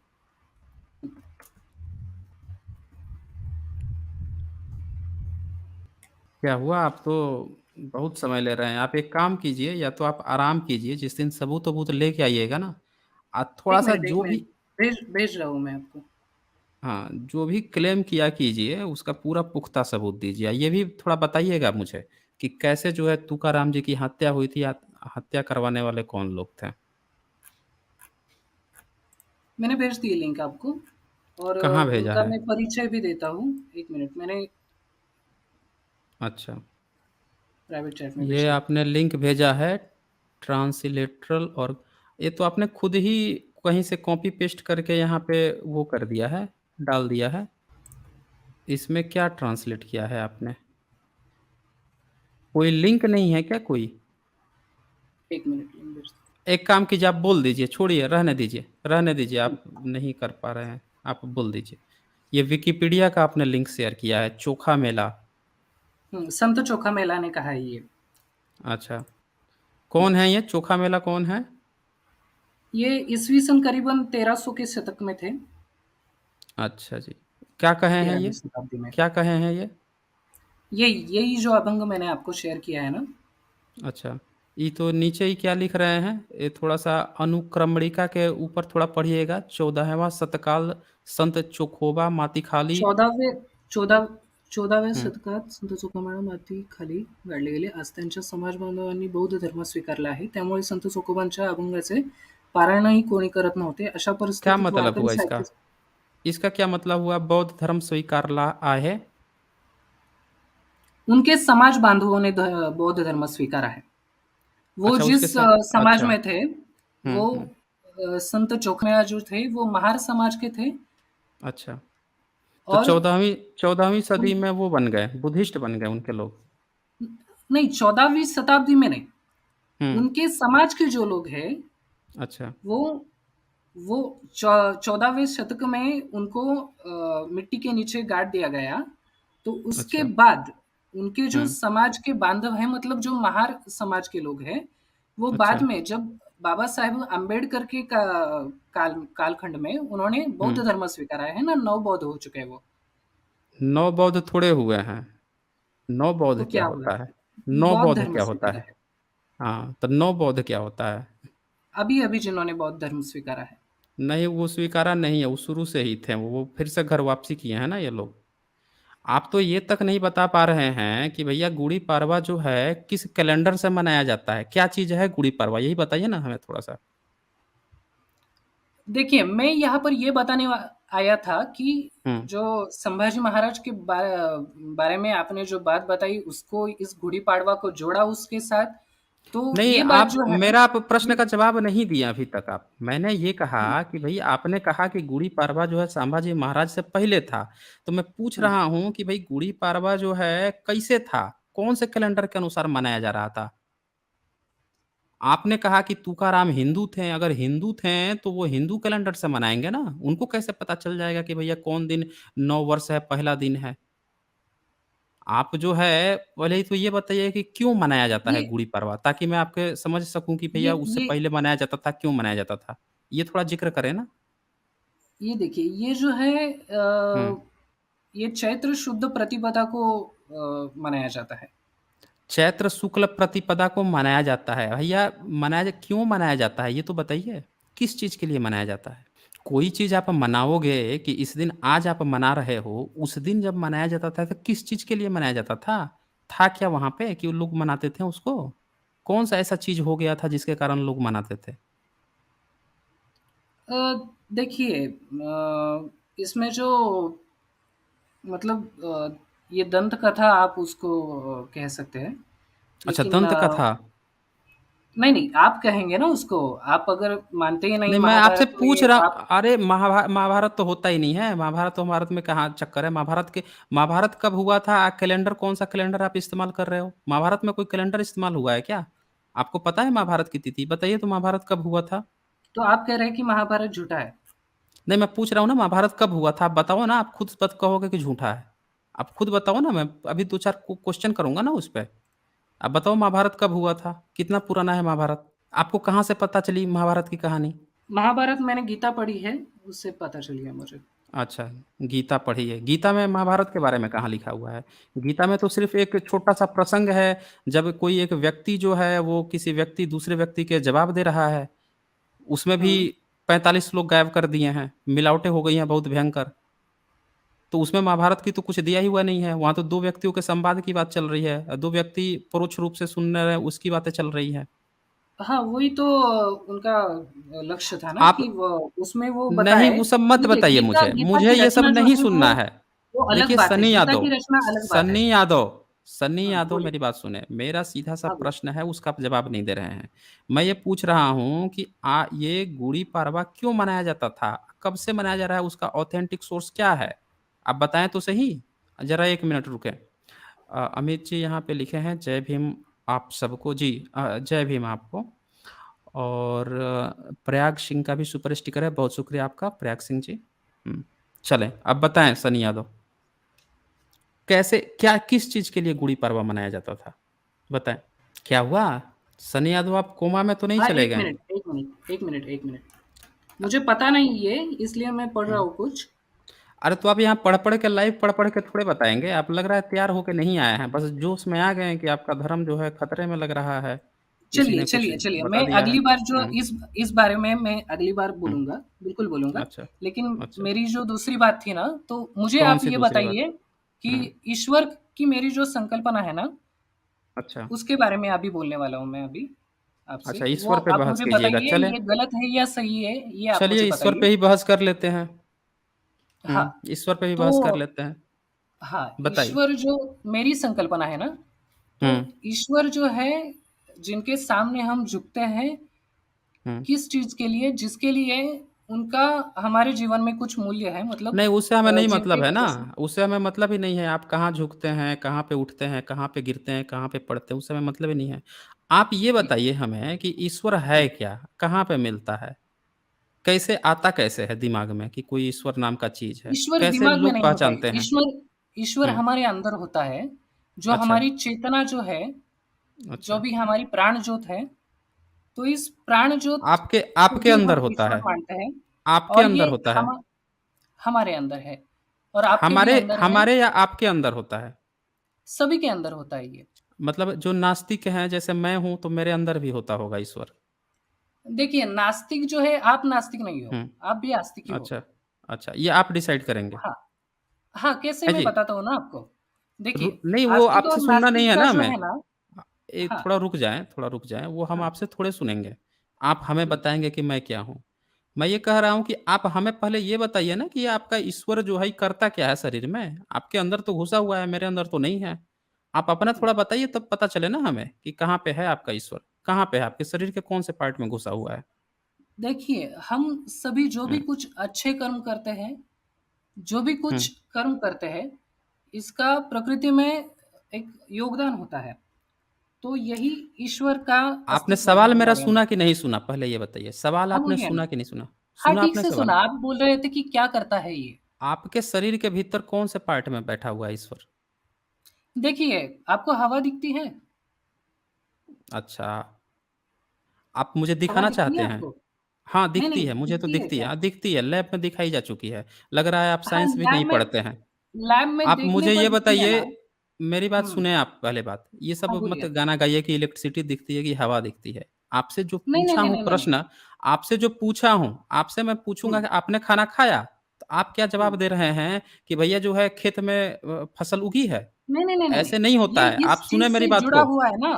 क्या हुआ? आप तो बहुत समय ले रहे हैं। आप एक काम कीजिए, या तो आप आराम कीजिए, जिस दिन सबूत-वबूत लेके आइएगा ना, 1 थोड़ा-सा मिनट, 1 जो भी मिनट, भेज रहा हूँ मैं आपको। हाँ, जो भी क्लेम किया कीजिए, उसका पूरा पुख्ता सबूत दीजिए। ये भी थोड़ा बताइएगा मुझे कि कैसे जो है तुकाराम जी की हत्या हुई थी, या हत्या करवाने वाले कौन लोग थे? मैंने भेज दिए लिंक आपको, और कहाँ भेजा उनका है? मैं परिचय भी देता हूँ। 1 मिनट, मैंने अच्छा, प्राइवेट चैट में ये भेज दिया। आपने लिंक भेजा है ट्रांसलेटरल, और ये तो आपने खुद ही कहीं से कॉपी पेस्ट करके यहाँ पे वो कर दिया है, डाल दिया है। इसमें क्या ट्रांसलेट किया है आपने? कोई लिंक नहीं है क्या कोई? 1 मिनट, लिंक भेजता एक काम कीजिए, आप बोल दीजिए, छोड़िए, रहने दीजिए, हूँ। आप नहीं कर पा रहे हैं, आप बोल दीजिए। ये विकिपीडिया का आपने लिंक शेयर किया है, चोखा मेला। संत चोखा मेला ने कहा है ये। अच्छा, कौन है ये चोखा मेला, कौन है? ये ईस्वी सन करीबन 1300 के शतक में थे, अच्छा जी। क्या कहे हैं 13वीं ये? शताब्दी में। क्या कहे हैं ये? यही जो अभंग मैंने आपको शेयर किया है ना, अच्छा, ये तो नीचे ही क्या लिख रहे हैं? ये थोड़ा-सा अनुक्रमणिका के ऊपर थोड़ा पढ़िएगा। 14वाँ शतकाल संत चोखोबा मातीखाली। 14वे 14 14व्या हं, शतकात संत चोखोबा माती खाली गाडले गेले. आज त्यांच्या समाज बांधवांनी बौद्ध धर्म स्वीकारला आहे. त्यामुळे संत चोखोबांच्या अभंगाचे पारायणही कोणी करत नव्हते. अशा क्या परिस्थितीत मतलब वारकरी हुआ इसका? साहित्य इसका क्या मतलब हुआ बौद्ध धर्म स्वीकारला आहे? उनके समाज बांधवों ने बौद्ध धर्म स्वीकारा है। वो अच्छा उसके जिस स समाज अच्छा। में थे, हुँ, वो हुँ। संत चोखमेया जो थे, वो महार समाज के थे, अच्छा, तो और 14वीं उन सदी में वो बन गए, बुद्धिस्ट बन गए उनके लोग। नहीं, 14वीं शताब्दी में नहीं, हुँ, उनके समाज के जो लोग हैं, अच्छा, वो वो 14वें शतक में उनको मिट्टी के नीचे गाड़ दिया गया। तो उसके अच्छा। बाद उनके जो हुँ, समाज के बांधव हैं, मतलब जो महार समाज के लोग हैं, वो बाद अच्छा। में जब बाबा साहेब अम्बेडकर के कालखंड में उन्होंने बौद्ध हुँ, धर्म स्वीकारा है ना, नव बौद्ध हो चुके हैं वो। नौ बौद्ध थोड़े हुए हैं। नौ तो बौद्ध क्या क्या हुआ? होता है? नौ बौद्ध बौद्ध धर्म क्या होता स्वीकारा है? है। हाँ, तो नौ बौद्ध क्या होता है? अभी अभी जिन्होंने बौद्ध धर्म स्वीकारा है। नहीं, वो स्वीकारा नहीं है, वो शुरू से ही थे, वो फिर से घर वापसी किए हैं ना ये लोग। आप तो ये तक नहीं बता पा रहे हैं कि भैया गुड़ी पाड़वा जो है, किस कैलेंडर से मनाया जाता है? क्या चीज़ है गुड़ी पाड़वा? यही बताइए ना हमें थोड़ा-सा। देखिए, मैं यहाँ पर ये बताने आया था कि हुँ। जो संभाजी महाराज के बारे में आपने जो बात बताई, उसको इस गुड़ी पाड़वा को जोड़ा उसके साथ, तो नहीं, ये बात आप जो है ना, मेरा आप प्रश्न ये का जवाब नहीं दिए अभी तक आप। मैंने ये कहा हुँ, कि भई आपने कहा कि गुड़ी पाड़वा जो है संभाजी महाराज से पहले था। तो मैं पूछ हुँ। रहा हूँ कि भई गुड़ी पाड़वा जो है कैसे था? कौन से कैलेंडर के अनुसार मनाया जा रहा था? आपने कहा कि तुकाराम हिंदू थे, अगर हिंदू थे, तो वो हिंदू कैलेंडर से मनाएँगे ना। उनको कैसे पता चल जाएगा कि भैया कौन दिन नव वर्ष है, पहला दिन है? आप जो है पहले तो ये बताइए कि क्यों मनाया जाता है ये गुड़ी पड़वा? ताकि मैं आपके समझ सकूँ कि भैया उससे ये पहले मनाया जाता था, क्यों मनाया जाता था? ये थोड़ा ज़िक्र करें ना। ये देखिए, ये जो है हुँ। ये चैत्र शुद्ध प्रतिपदा को मनाया जाता है। चैत्र शुक्ल प्रतिपदा को मनाया जाता है। भैया क्यों मनाया जाता है ये तो बताइए? किस चीज़ के लिए मनाया जाता है? कोई चीज़ आप मनाओगे कि इस दिन आज आप मना रहे हो, उस दिन जब मनाया जाता था तो किस चीज़ के लिए मनाया जाता था? था क्या वहाँ पे कि वो लोग मनाते थे उसको? कौन-सा ऐसा चीज़ हो गया था जिसके कारण लोग मनाते थे? देखिए, इसमें जो मतलब ये दंत कथा आप उसको कह सकते हैं। अच्छा, लेकिन दंत कथा। नहीं, नहीं, आप कहेंगे ना उसको। आप अगर मानते ही नहीं नहीं, मैं आपसे महाभारत, तो पूछ ये रहा आप अरे महाभारत तो होता ही नहीं है। महाभारत में कहाँ चक्कर है? महाभारत कब हुआ था? कैलेंडर कौन-सा कैलेंडर आप इस्तेमाल कर रहे हो? महाभारत में कोई कैलेंडर इस्तेमाल हुआ है क्या? आपको पता है महाभारत की तिथि? बताइए तो महाभारत कब हुआ था? तो आप कह रहे हैं कि महाभारत झूठा है। नहीं, मैं पूछ रहा हूँ ना महाभारत कब हुआ था? आप बताओ ना, आप खुद बत कहोगे कि झूठा है। आप खुद बताओ ना, मैं अभी 2-4 क्वेश्चन करूँगा ना उस पे। आप बताओ महाभारत कब हुआ था? कितना पुराना है महाभारत? आपको कहाँ से पता चली महाभारत की कहानी? महाभारत मैंने गीता पढ़ी है, उससे पता चल गया मुझे। अच्छा, गीता पढ़ी है। गीता में महाभारत के बारे में कहाँ लिखा हुआ है? गीता में तो सिर्फ़ एक छोटा-सा प्रसंग है, जब कोई एक व्यक्ति जो है, वो किसी व्यक्ति दूसरे व्यक्ति के जवाब दे रहा है। उसमें भी हुँ। 45 लोग गायब कर दिए हैं, मिलावटें हो गई हैं बहुत भयंकर। तो उसमें महाभारत की तो कुछ दिया ही हुआ नहीं है, वहाँ तो 2 व्यक्तियों के संवाद की बात चल रही है। 2 व्यक्ति परोक्ष रूप से सुन रहे हैं, उसकी बातें चल रही हैं। हाँ, वही तो उनका लक्ष्य था ना आप कि वो उसमें वो नहीं, बताए। वो सब मत देखिए, बताइए गीता मुझे। गीता मुझे की ये सब रचना जो नहीं है सुनना है। वो अलग देखिए बात है। गीता की रचना अलग बात है। सन्नी हाँ, यादव बोलिए। मेरी बात सुनें। मेरा सीधा-सा हाँ, बोलिए। प्रश्न है, उसका आप जवाब नहीं दे रहे हैं। मैं ये पूछ रहा हूँ कि ये गुड़ी पड़वा क्यों मनाया जाता था? कब से मनाया जा रहा है? उसका ऑथेंटिक सोर्स क्या है? आप बताएँ तो सही। ज़रा 1 मिनट रुकें। अमित जी यहाँ पे लिखे हैं, जय भीम आप सबको। जी जय भीम आपको। और प्रयाग सिंह का भी सुपर स्टिकर है, बहुत शुक्रिया आपका प्रयाग सिंह जी। हुँ, चलें अब बताएँ सनी यादव, कैसे क्या किस चीज़ के लिए गुड़ी पड़वा मनाया जाता था? बताएँ। क्या हुआ? सनी यादव आप कोमा में तो नहीं हाँ, चले 1 गए? Minute, 1 minute, 1 minute, 1 minute. मुझे पता नहीं ये, इसलिए मैं पढ़ रहा हुँ। हूँ कुछ। अरे तो आप यहाँ पढ़-पढ़ के लाइव पढ़-पढ़ के थोड़े बताएँगे, आप लग रहा है तैयार होके नहीं आए हैं, बस जोश में आ गए हैं कि आपका धर्म जो है खतरे में लग रहा है, किसी चलिए, ने कुछ चलिए, चलिए, बता मैं दिया है। अगली बार जो हुँ, इस बारे में मैं अगली बार हुँ, बोलूँगा, बिल्कुल बोलूँगा। अच्छा, लेकिन अच्छा। मेरी जो दूसरी बात थी ना, तो मुझे आप कौन-सी ये दूसरी बात? बताइए कि हुँ, ईश्वर की मेरी जो संकल्पना है ना, अच्छा। उसके बारे में अभी बोलने वाला हूँ मैं अभी आपसे। अच्छा, वो ईश्वर पे आप बहस मुझे कीजिएगा, बताइए चलें। ये गलत है या सही है, ये आप मुझे चलिए ईश्वर पे बताइए। ही बहस कर लेते हैं। हाँ, ईश्वर पे भी बहस कर तो लेते हैं। हाँ, बताइए। ईश्वर जो मेरी संकल्पना है ना, हुँ, तो ईश्वर जो है, जिनके सामने हम झुकते हैं, हुँ। किस चीज़ के लिए? जिसके लिए उनका हमारे जीवन में कुछ मूल्य है, मतलब नहीं, उससे हमें नहीं जिनके मतलब है ना, वजह से। उससे हमें मतलब ही नहीं है, आप कहाँ झुकते हैं, कहाँ पे उठते हैं, कहाँ पे गिरते हैं, कहाँ पे पड़ते हैं, उससे हमें मतलब ही नहीं है। आप ये बताइए हमें कि ईश्वर है जी, क्या? कहाँ पे मिलता है? कैसे आता कैसे है दिमाग में कि कोई ईश्वर नाम का चीज़ है? ईश्वर कैसे दिमाग में लोग नहीं होता है। पहचानते हैं? ईश्वर ईश्वर हुँ, हमारे अंदर होता है, जो अच्छा, हमारी चेतना जो है, जो अच्छा। भी हमारी प्राण ज्योत है, तो इस प्राण ज्योत आपके को आपके ही अंदर हम होता ईश्वर है, मानते हैं। आपके और अंदर ये होता है। हमारे अंदर है, और आपके भी हमारे अंदर है, हमारे या आपके अंदर होता है? सभी के अंदर होता है ये। मतलब जो नास्तिक हैं, जैसे मैं हूँ, तो मेरे अंदर भी होता होगा ईश्वर। देखिए, नास्तिक जो है, आप नास्तिक नहीं हो, हुँ, आप भी आस्तिक ही हो। अच्छा, अच्छा, ये आप डिसाइड करेंगे, हाँ, हाँ, कैसे है मैं जी? बताता हूँ ना आपको। देखिए, नहीं वो आस्तिक आपसे और सुनना नहीं नास्तिक है का ना जो हमें। है ना। हाँ, थोड़ा रुक जाएँ, वो हम हाँ, आपसे थोड़े सुनेंगे। आप हमें हुँ। बताएँगे कि मैं क्या हूँ। मैं ये कह रहा हूँ कि आप हमें पहले ये बताइए ना कि ये आपका ईश्वर जो है, ये करता क्या है शरीर में? आपके अंदर तो घुसा हुआ है, मेरे अंदर तो नहीं है। आप अपना थोड़ा बताइए तब पता चले ना हमें कि कहाँ पे है आपका ईश्वर? कहाँ पे है? आपके शरीर के कौन से पार्ट में घुसा हुआ है? देखिए, हम सभी जो भी हुँ, कुछ अच्छे कर्म करते हैं, जो भी हुँ। कुछ कर्म करते हैं, इसका प्रकृति में एक योगदान होता है। तो यही ईश्वर का आपने अस्तित्व है सवाल मेरा हमारे सुना अंदर। कि नहीं सुना? पहले ये बताइए, सवाल हाँ, आपने बोलिए ना। सुना कि नहीं सुना? हाँ, सुना ठीक आपने से सुना। सवाल? आप बोल रहे थे कि क्या करता है ये? आपके शरीर के भीतर कौन से पार्ट में बैठा हुआ है ईश्वर? देखिए, आपको हवा दिखती है? अच्छा, आप मुझे हवा दिखाना दिखती है चाहते हैं? आपको? हाँ, नहीं, दिखती नहीं, है, मुझे तो दिखती है दिखती है। क्या? हाँ, दिखती है, लैब में दिखाई जा चुकी है। लग रहा है आप हाँ, साइंस भी नहीं पढ़ते हैं। लैब में आप देखने मुझे पर ये दिखती है बताइए, ना। मेरी बात हुँ। सुनें आप पहले बात। ये सब हाँ, मत बोलिए। गाना गाइए कि इलेक्ट्रिसिटी दिखती है कि हवा दिखती है। आपसे जो नहीं, नहीं, पूछा नहीं, हूँ नहीं, नहीं, नहीं। प्रश्न, आपसे जो पूछा हूँ, आपसे मैं पूछूँगा हुँ, कि आपने खाना खाया? तो आप क्या हुँ। जवाब दे रहे हैं कि भैया जो है खेत में फसल उगी है? नहीं, नहीं, नहीं, नहीं, ऐसे नहीं नहीं। ये होता है। आप इस सुने चीज़ मेरी से बात जुड़ा को। हुआ है ना।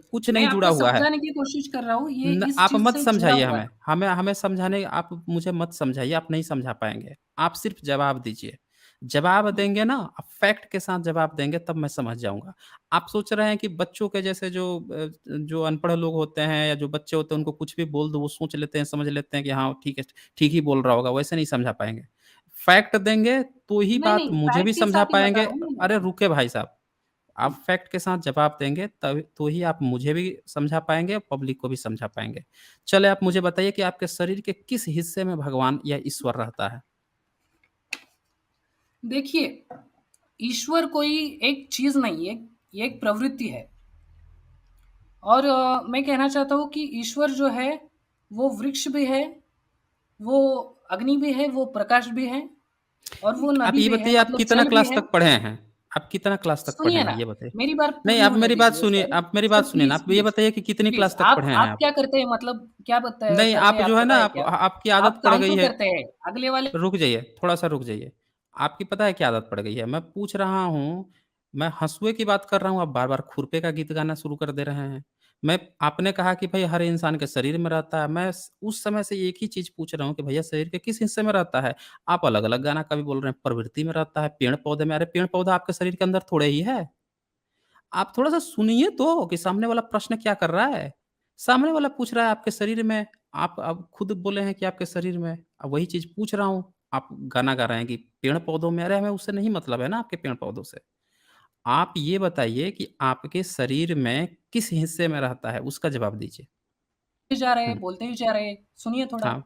कुछ मैं नहीं जुड़ा आपको हुआ है। समझाने की कोशिश कर रहा हूँ, ये इस आप चीज़ मत से जुड़ा समझाइए हुआ है। हमें। हमें हमें समझाने आप मुझे मत समझाइए, आप नहीं समझा पाएँगे। आप सिर्फ़ जवाब दीजिए। जवाब हुँ। देंगे ना, आप फैक्ट के साथ जवाब देंगे तब मैं समझ जाऊँगा। आप सोच रहे हैं कि बच्चों के जैसे जो अनपढ़ लोग होते हैं या जो बच्चे होते हैं उनको कुछ भी बोल दो, वो सोच लेते हैं, समझ लेते हैं कि हाँ, ठीक है, ठीक ही बोल रहा होगा, वैसे नहीं समझा पाएँगे। फैक्ट देंगे तो ही नहीं, बात नहीं, मुझे भी फैक्ट के समझा साथ ही बता पाएँगे। रहा हूँ ना मैं अरे आपको। रुकिए भाई साहब। आप हुँ। फैक्ट के साथ जवाब देंगे तब तो ही आप मुझे भी समझा पाएँगे, पब्लिक को भी समझा पाएँगे। चलिए आप मुझे बताइए कि आपके शरीर के किस हिस्से में भगवान या ईश्वर रहता है? देखिए, ईश्वर कोई एक चीज़ नहीं है, ये एक प्रवृत्ति है। और मैं कहना चाहता हूँ कि ईश्वर जो है, वो वृक्ष भी है, वो अग्नि भी है, वो प्रकाश भी है और वो आप नदी ये भी है, बताइए आप मतलब कितना जल भी क्लास है। तक पढ़े हैं? आप कितना क्लास तक पढ़े सुनिए हैं ना, ये बताइए? मेरी बात नहीं, पूरी आप होने मेरी बात दीजिए सुनिए, सर। आप मेरी सर बात सुनिए ना। प्लीज़, आप ये प्लीज़, बताइए कि कितनी प्लीज़ क्लास तक आप पढ़े हैं आप आप? क्या करते हैं, मतलब क्या नहीं, करते आप हैं जो आपको है पता ना है आप क्या? आपकी आदत आप पड़ काम गई तो है। करते हैं, अगले वाले रुक जाइए, थोड़ा-सा रुक जाइए। आपकी पता है क्या आदत पड़ गई है? मैं पूछ रहा हूँ, मैं हँसुए की बात कर रहा हूँ, आप बार-बार खुरपे का गीत गाना शुरू कर दे रहे हैं। आपने कहा कि भई हर इंसान के शरीर में रहता है, मैं स उस समय से एक ही चीज़ पूछ रहा हूँ कि भैया शरीर के किस हिस्से में रहता है? आप अलग-अलग गाना कभी बोल रहे हैं, प्रवृत्ति में रहता है, पेड़-पौधे में। अरे पेड़-पौधा आपके शरीर के अंदर थोड़े ही है। आप थोड़ा-सा सुनिए तो कि सामने वाला प्रश्न क्या कर रहा है। सामने वाला पूछ रहा है आपके शरीर में, आप अब खुद बोले हैं कि आपके शरीर में। अब वही चीज़ पूछ रहा हूँ, आप गाना गा रहे हैं कि पेड़-पौधों में। अरे हमें उससे नहीं मतलब है ना आपके पेड़-पौधों से। आप ये बताइए कि आपके शरीर में किस हिस्से में रहता है? उसका जवाब दीजिए। जा रहे हुँ, हैं, बोलते ही जा रहे हैं, सुनिए थोड़ा। हाँ।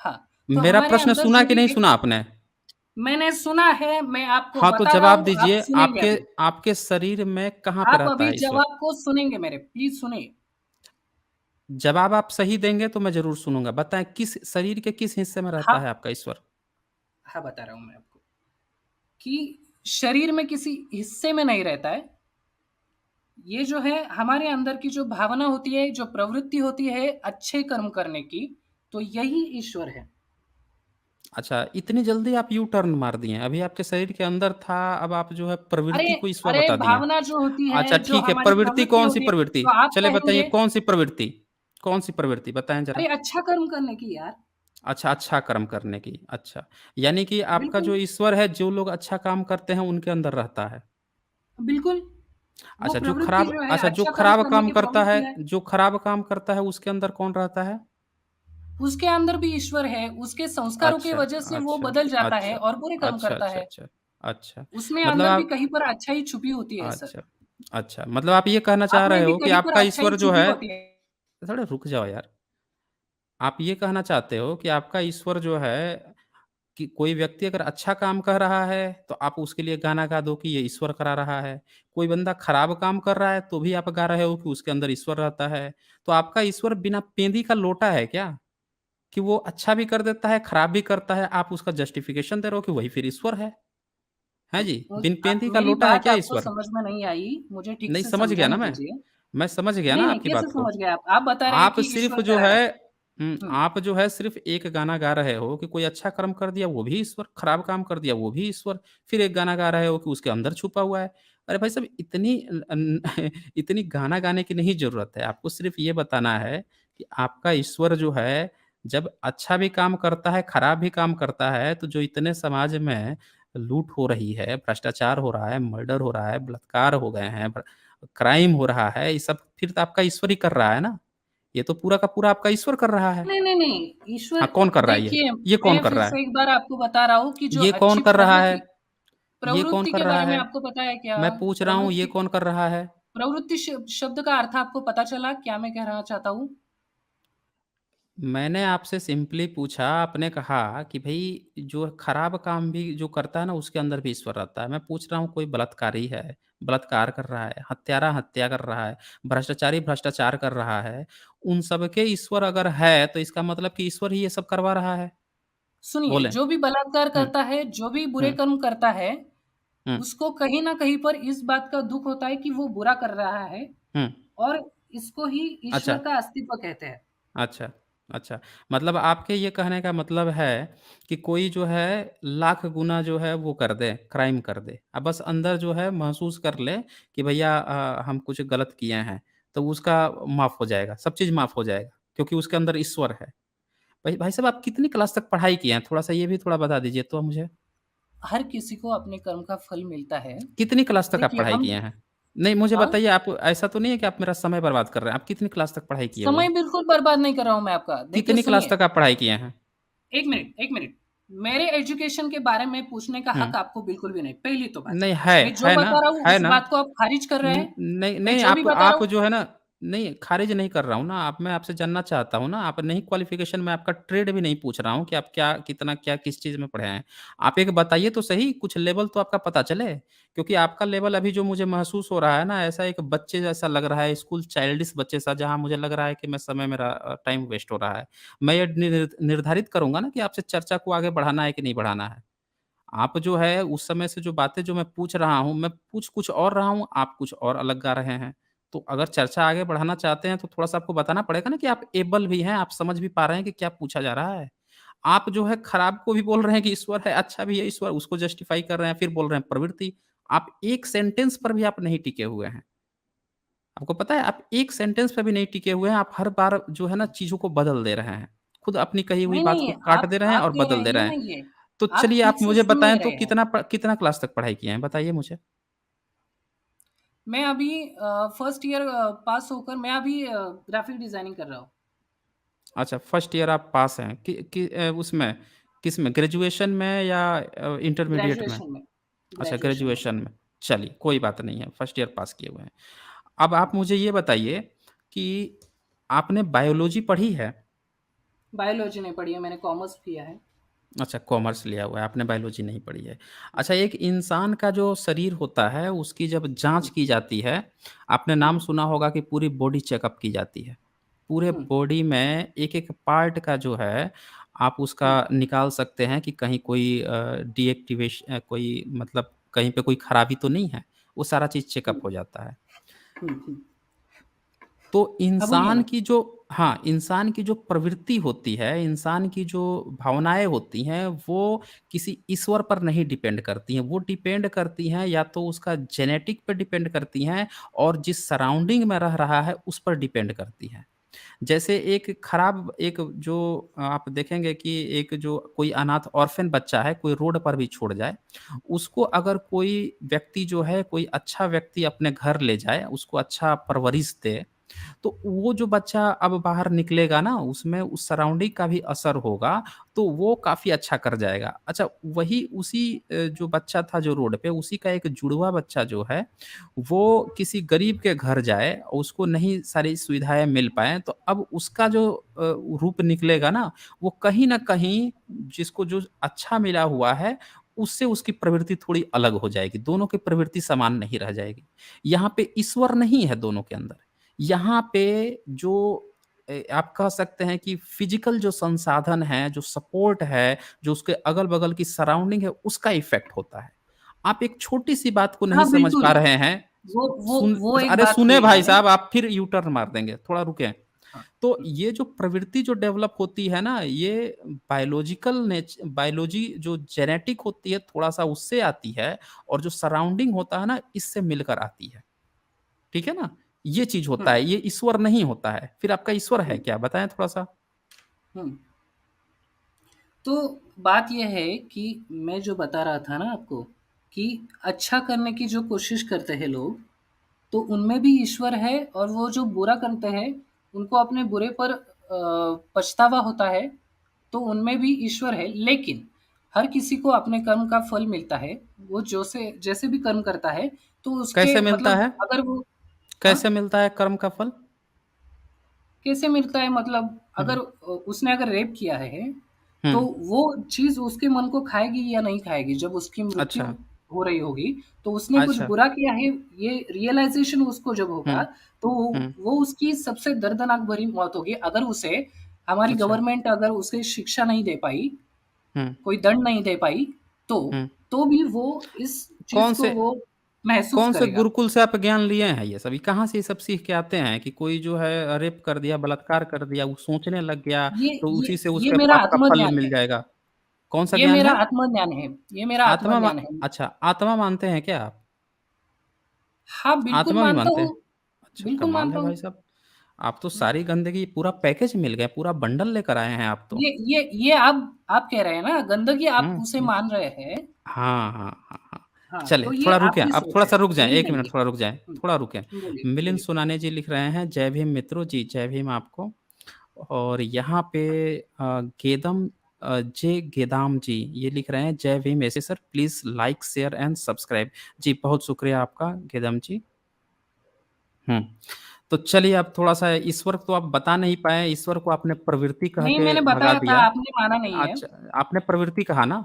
हाँ, तो मेरा हमारे प्रश्न अंदर सुना जो कि भी नहीं एक सुना आपने? मैंने सुना है, मैं आपको हाँ, तो बता रहा जवाब हूँ, आप दीजिए सुनेंगे आपके अभी। आपके शरीर में कहाँ पे आप रहता अभी है ईश्वर? जवाब को सुनेंगे मेरे, प्लीज़ सुनिए। जवाब आप सही देंगे तो मैं ज़रूर सुनूँगा। बताएँ किस शरीर के किस हिस्से में रहता हाँ, है आपका ईश्वर? हाँ, बता रहा हूँ मैं आपको कि शरीर में किसी हिस्से में नहीं रहता है। ये जो है हमारे अंदर की जो भावना होती है, जो प्रवृत्ति होती है अच्छे कर्म करने की, तो यही ईश्वर है। अच्छा, इतनी जल्दी आप यू टर्न मार दिए। अभी आपके शरीर के अंदर था, अब आप जो है अरे प्रवृत्ति को ईश्वर अरे बता दिए। भावना जो होती अच्छा है, जो ठीक है, हमारी प्रवृत्ति प्रवृत्ति कौन-सी होती है, प्रवृत्ति? तो आप चलिए बताइए कहेंगे कौन-सी प्रवृत्ति? कौन-सी प्रवृत्ति? बताएँ ज़रा। अरे अच्छा कर्म करने की यार। अच्छा, अच्छा कर्म करने की। अच्छा, यानी कि आपका बिल्कुल, जो ईश्वर है, जो लोग अच्छा काम करते हैं, उनके अंदर रहता है। बिल्कुल। वो प्रवृत्ति जो है जो अच्छा कर्म खराब करने काम की करता है प्रवृत्ति है। जो खराब काम करता है, उसके अंदर कौन रहता है? उसके अंदर भी ईश्वर है, उसके संस्कारों की अच्छा, वजह से वो अच्छा, बदल जाता है अच्छा। और बुरे कर्म अच्छा, करता अच्छा, है। अच्छा। अच्छा, उसमें मतलब अंदर भी आप कहीं पर अच्छाई छुपी होती है सर। अच्छा, अच्छा। मतलब आप ये कहना चाह आप में रहे भी हो कि कहीं पर आपका अच्छाई ईश्वर जो छुपी है। होती है। थोड़ा रुक जाओ यार। आप ये कहना चाहते हो कि आपका ईश्वर जो है कि कोई व्यक्ति अगर अच्छा काम कर रहा है, तो आप उसके लिए गाना गा दो कि ये ईश्वर करा रहा है। कोई बंदा खराब काम कर रहा है, तो भी आप गा रहे हो कि उसके अंदर ईश्वर रहता है। तो आपका ईश्वर बिना पेंदी का लोटा है क्या? कि वो अच्छा भी कर देता है, खराब भी करता है, आप उसका जस्टिफिकेशन दे रहे हो कि वही फिर ईश्वर है। हैं जी? मुझ बिन आप पेंदी का मेरी लोटा है बात क्या आपको ईश्वर? समझ में नहीं आई, मुझे ठीक नहीं से समझ गया ना समझाने मैं। दीजिए। मैं समझ गया नहीं, ना नहीं, आपकी कैसे बात को। समझ गए आप? आप बता रहे हैं आप कि सिर्फ़ ईश्वर जो करा रहा है है। हुँ, आप जो है सिर्फ़ एक गाना गा रहे हो कि कोई अच्छा कर्म कर दिया वो भी ईश्वर, खराब काम कर दिया वो भी ईश्वर, फिर एक गाना गा रहे हो कि उसके अंदर छुपा हुआ है। अरे भाई साहब इतनी इतनी गाना गाने की नहीं ज़रूरत है, आपको सिर्फ़ ये बताना है कि आपका ईश्वर जो है जब अच्छा भी काम करता है, खराब भी काम करता है, तो जो इतने समाज में लूट हो रही है, भ्रष्टाचार हो रहा है, मर्डर हो रहा है, बलात्कार हो गए हैं, क्राइम हो रहा है, ये सब फिर तो आपका ईश्वर ही कर रहा है ना? ये तो पूरा का पूरा आपका ईश्वर कर रहा है। नहीं, नहीं, नहीं, ईश्वर हाँ, कौन कर रहा है ये? देखिए, ये कौन मैं कर फिर रहा से है? एक बार आपको बता रहा हूँ कि जो ये कौन अच्छी कर रहा है? प्रवृत्ति ये कौन प्रवृत्ति कर के रहा बारे में है? आपको पता है क्या? मैं पूछ रहा हूँ ये प्रवृत्ति कौन कर रहा है? प्रवृत्ति शब्द का अर्थ आपको पता चला क्या मैं कहना चाहता हूँ? मैंने आपसे सिंपली पूछा, आपने कहा कि भई जो खराब काम भी जो करता है ना, उसके अंदर भी ईश्वर रहता है। मैं पूछ रहा हूँ कोई बलात्कारी है, बलात्कार कर रहा है, हत्यारा हत्या कर रहा है, भ्रष्टाचारी भ्रष्टाचार कर रहा है, उन सब के ईश्वर अगर है, तो इसका मतलब कि ईश्वर ही ये सब करवा रहा है। सुनिए, बोलें। जो भी बलात्कार हुँ, करता है, जो भी बुरे हुँ, कर्म करता है, हुँ, उसको कहीं न कहीं पर इस बात का दुःख होता है कि वो बुरा कर रहा है हुँ। और इसको ही अच्छा। ईश्वर का अस्तित्व कहते हैं। अच्छा, अच्छा। मतलब आपके ये कहने का मतलब है कि कोई जो है लाख गुना जो है वो कर दे, क्राइम कर दे। बस अंदर जो है महसूस कर ले कि भैया हम कुछ गलत किए हैं, तो उसका माफ़ हो जाएगा, सब चीज़ माफ़ हो जाएगा, क्योंकि उसके अंदर ईश्वर है। भाई भाई साहब आप कितनी क्लास तक पढ़ाई किए हैं? थोड़ा-सा ये भी थोड़ा बता दीजिए तो मुझे। हर किसी को अपने कर्म का फल मिलता है। कितनी क्लास तक आप देखिए पढ़ाई हम किए हैं? नहीं मुझे हाँ, बताइए आप ऐसा तो नहीं है कि आप मेरा समय बर्बाद कर रहे हैं? आप कितनी क्लास तक पढ़ाई किए हुए समय हैं? बिल्कुल बर्बाद नहीं कर रहा हूँ मैं आपका। देखिए कितनी क्लास सुनिए, तक आप पढ़ाई किए हैं? 1 मिनट, 1 मिनट। मेरे एजुकेशन के बारे में पूछने का हुँ। हक आपको बिल्कुल भी नहीं, पहली तो बात। नहीं मैं जो है ना, बता रहा हूँ है उस ना। बात को आप खारिज कर रहे हैं। नहीं, मैं नहीं जो भी बता रहा आप हूँ जो है ना नहीं ख़ारिज नहीं कर रहा हूँ ना, आप मैं आपसे जानना चाहता हूँ ना, आप नहीं क्वालिफ़िकेशन में आपका ट्रेड भी नहीं पूछ रहा हूँ कि आप क्या कितना क्या किस चीज़ में पढ़े हैं। आप एक बताइए तो सही, कुछ लेवल तो आपका पता चले, क्योंकि आपका लेवल अभी जो मुझे महसूस हो रहा है ना, ऐसा एक बच्चे जैसा लग रहा है, स्कूल चाइल्डिश बच्चे सा, जहाँ मुझे लग रहा है कि मैं समय मेरा टाइम वेस्ट हो रहा है। मैं ये निर्धारित करूँगा ना कि आपसे चर्चा को आगे बढ़ाना है कि नहीं बढ़ाना है। आप जो है उस समय से जो बातें जो मैं पूछ रहा हूँ, मैं पूछ कुछ और रहा हूँ, आप कुछ और अलग गा रहे हैं। तो अगर चर्चा आगे बढ़ाना चाहते हैं तो थोड़ा-सा आपको बताना पड़ेगा ना कि आप एबल भी हैं, आप समझ भी पा रहे हैं कि क्या पूछा जा रहा है। आप जो है खराब को भी बोल रहे हैं कि ईश्वर है, अच्छा भी है ईश्वर, उसको जस्टिफ़ाई कर रहे हैं, फिर बोल रहे हैं प्रवृत्ति। आप एक सेंटेंस पर भी आप नहीं टिके हुए हैं। आपको पता है आप एक सेंटेंस पे भी नहीं टिके हुए हैं, आप हर बार जो है ना चीज़ों को बदल दे रहे हैं। खुद अपनी कही हुई नहीं, बात को नहीं, काट दे रहे हैं आप और कह रहे बदल हैं दे ये रहे हैं। नहीं है। तो आप चलिए आप ठीक से मुझे सुन बताएँ नहीं तो रहे हैं। कितना क्लास तक पढ़ाई किए हैं? बताइए मुझे? मैं अभी फर्स्ट ईयर पास होकर मैं अभी ग्राफिक डिज़ाइनिंग कर रहा हूँ। अच्छा फर्स्ट ईयर आप पास हैं। उसमें किसमें ग्रेजुएशन में या इंटरमीडिएट में? ग्रेजुएशन में, अच्छा ग्रेजुएशन में। ग्रेजुएशन में। चलिए कोई बात नहीं है, फर्स्ट ईयर पास किए हुए हैं। अब आप मुझे ये बताइए कि आपने बायोलॉजी पढ़ी है? बायोलॉजी नहीं पढ़ी है, मैंने कॉमर्स किया है। अच्छा कॉमर्स लिया हुआ है, आपने बायोलॉजी नहीं पढ़ी है। अच्छा एक इंसान का जो शरीर होता है, उसकी जब जाँच हुँ, की जाती है, आपने हुँ, नाम सुना होगा कि पूरी बॉडी चेकअप की जाती है। पूरे हुँ, बॉडी में एक-एक पार्ट का जो है, आप उसका हुँ, निकाल सकते हैं कि कहीं कोई कोई मतलब कहीं पे कोई खराबी तो नहीं है, वो सारा चीज़ चेकअप हुँ, हो जाता है। हुँ, हुँ। तो हाँ, बोलिए इंसान ना। की जो हाँ, इंसान की जो प्रवृत्ति होती है, इंसान की जो भावनाएँ होती हैं, वो किसी ईश्वर पर नहीं डिपेंड करती हैं। वो डिपेंड करती हैं या तो उसका जेनेटिक पे डिपेंड करती हैं और जिस सराउंडिंग में रह रहा है, उस पर डिपेंड करती हैं। जैसे एक खराब एक जो आप देखेंगे कि एक जो कोई अनाथ ऑर्फ़न बच्चा है, कोई रोड पर भी छोड़ जाए, उसको अगर कोई व्यक्ति जो है, कोई अच्छा व्यक्ति अपने घर ले जाए, उसको अच्छा परवरिश दे, तो वो जो बच्चा अब बाहर निकलेगा ना, उसमें उस सराउंडिंग का भी असर होगा, तो वो काफ़ी अच्छा कर जाएगा। अच्छा, वही उसी जो बच्चा था जो रोड पे, उसी का एक जुड़वा बच्चा जो है, वो किसी गरीब के घर जाए, और उसको नहीं सारी सुविधाएँ मिल पाएँ, तो अब उसका जो रूप निकलेगा ना, वो कहीं न कहीं जिसको जो अच्छा मिला हुआ है, उससे उसकी प्रवृत्ति थोड़ी अलग हो जाएगी। दोनों की प्रवृत्ति समान नहीं रह जाएगी। यहाँ पे ईश्वर नहीं है दोनों के अंदर। यहाँ पे जो आप कह सकते हैं कि फ़िज़िकल जो संसाधन है, जो सपोर्ट है, जो उसके अगल-बगल की सराउंडिंग है, उसका इफ़ेक्ट होता है। आप एक छोटी-सी बात को नहीं हाँ, समझ बिल्कुल। पा रहे हैं। वो वो वो एक अरे बात सुने हुई भाई है। साहब, आप फिर यू टर्न मार देंगे, थोड़ा रुकें। हाँ, तो हुँ, ये जो प्रवृत्ति जो डेवलप होती है ना, ये बायोलॉजी जो जेनेटिक होती है, थोड़ा-सा उससे आती है और जो सराउंडिंग होता है ना, इससे मिलकर आती है। ठीक है ना? ये चीज़ हुँ, होता है, ये ईश्वर नहीं होता है। फिर आपका ईश्वर है हुँ, क्या? बताएँ थोड़ा-सा? हुँ। तो बात ये है कि मैं जो बता रहा था ना आपको कि अच्छा करने की जो कोशिश करते हैं लोग, तो उनमें भी ईश्वर है और वो जो बुरा करते हैं, उनको अपने बुरे पर पछतावा होता है, तो उनमें भी ईश्वर है। लेकिन हर किसी को अपने कर्म का फल मिलता है। वो जो से जैसे भी कर्म करता है, तो उसके कैसे मिलता मतलब है? अगर वो कैसे हाँ? मिलता है कर्म का फल? कैसे मिलता है मतलब हुँ, अगर उसने अगर रेप किया है, हुँ, तो वो चीज़ उसके मन को खाएगी या नहीं खाएगी? जब उसकी मृत्यु अच्छा, हो रही होगी, तो उसने कुछ अच्छा, बुरा किया है, ये रियलाइज़ेशन उसको जब हुँ, होगा, तो हुँ, वो उसकी सबसे दर्दनाक भरी मौत होगी। अगर उसे हमारी अच्छा, गवर्नमेंट अगर उसे शिक्षा नहीं दे पाई, हुँ, कोई दंड नहीं दे पाई, तो हुँ। तो भी वो इस कौन चीज़ को से वो महसूस कौन से करेगा। गुरुकुल से आप ज्ञान लिए हैं ये सब? ये कहाँ से ये सब सीख के आते हैं कि कोई जो है रेप कर दिया, बलात्कार कर दिया, वो सोचने लग गया, ये तो ये उसी से ये उसके मेरा पाप का फल आत्मज्ञान मिल है। जाएगा? कौन-सा ये ज्ञान मेरा है? आत्मज्ञान है। ये मेरा आत्मा मा आत्मज्ञान है। अच्छा, आत्मा मानते हैं क्या आप? हाँ, बिल्कुल आत्मा भी मानता मानते हूँ। हैं? अच्छा, बिल्कुल कमाल मानता है भाई हूँ। साहब। आप तो हुँ। सारी गंदगी पूरा पैकेज मिल गया, पूरा बंडल लेकर आए हैं आप तो। ये आप कह रहे हैं ना, गंदगी आप हुँ, उसे हुँ। मान रहे हैं। हाँ, हाँ, हाँ, हाँ। हाँ, चलिए तो ये थोड़ा रुकिए, आपकी आप सोच है। थोड़ा-सा रुक जाएँ, मेरी 1 नहीं मिनट है। थोड़ा रुक जाएँ, हुँ, थोड़ा रुकें। बोलिए, मिलिंद बोलिए। सुनाने जी लिख रहे हैं, जय भीम मित्रों जी, जय भीम आपको। और यहाँ पे गेदम जे गेदाम जी ये लिख रहे हैं, जय भीम ऐसे sir please like, share and subscribe. जी, बहुत शुक्रिया आपका गेदम जी। हुँ। तो चलिए अब थोड़ा-सा ईश्वर तो आप बता नहीं पाए, ईश्वर को आपने प्रवृत्ति कह नहीं, के मैंने भगा बताया था, दिया। आपने माना नहीं है। अच्छा, आपने प्रवृत्ति कहा ना?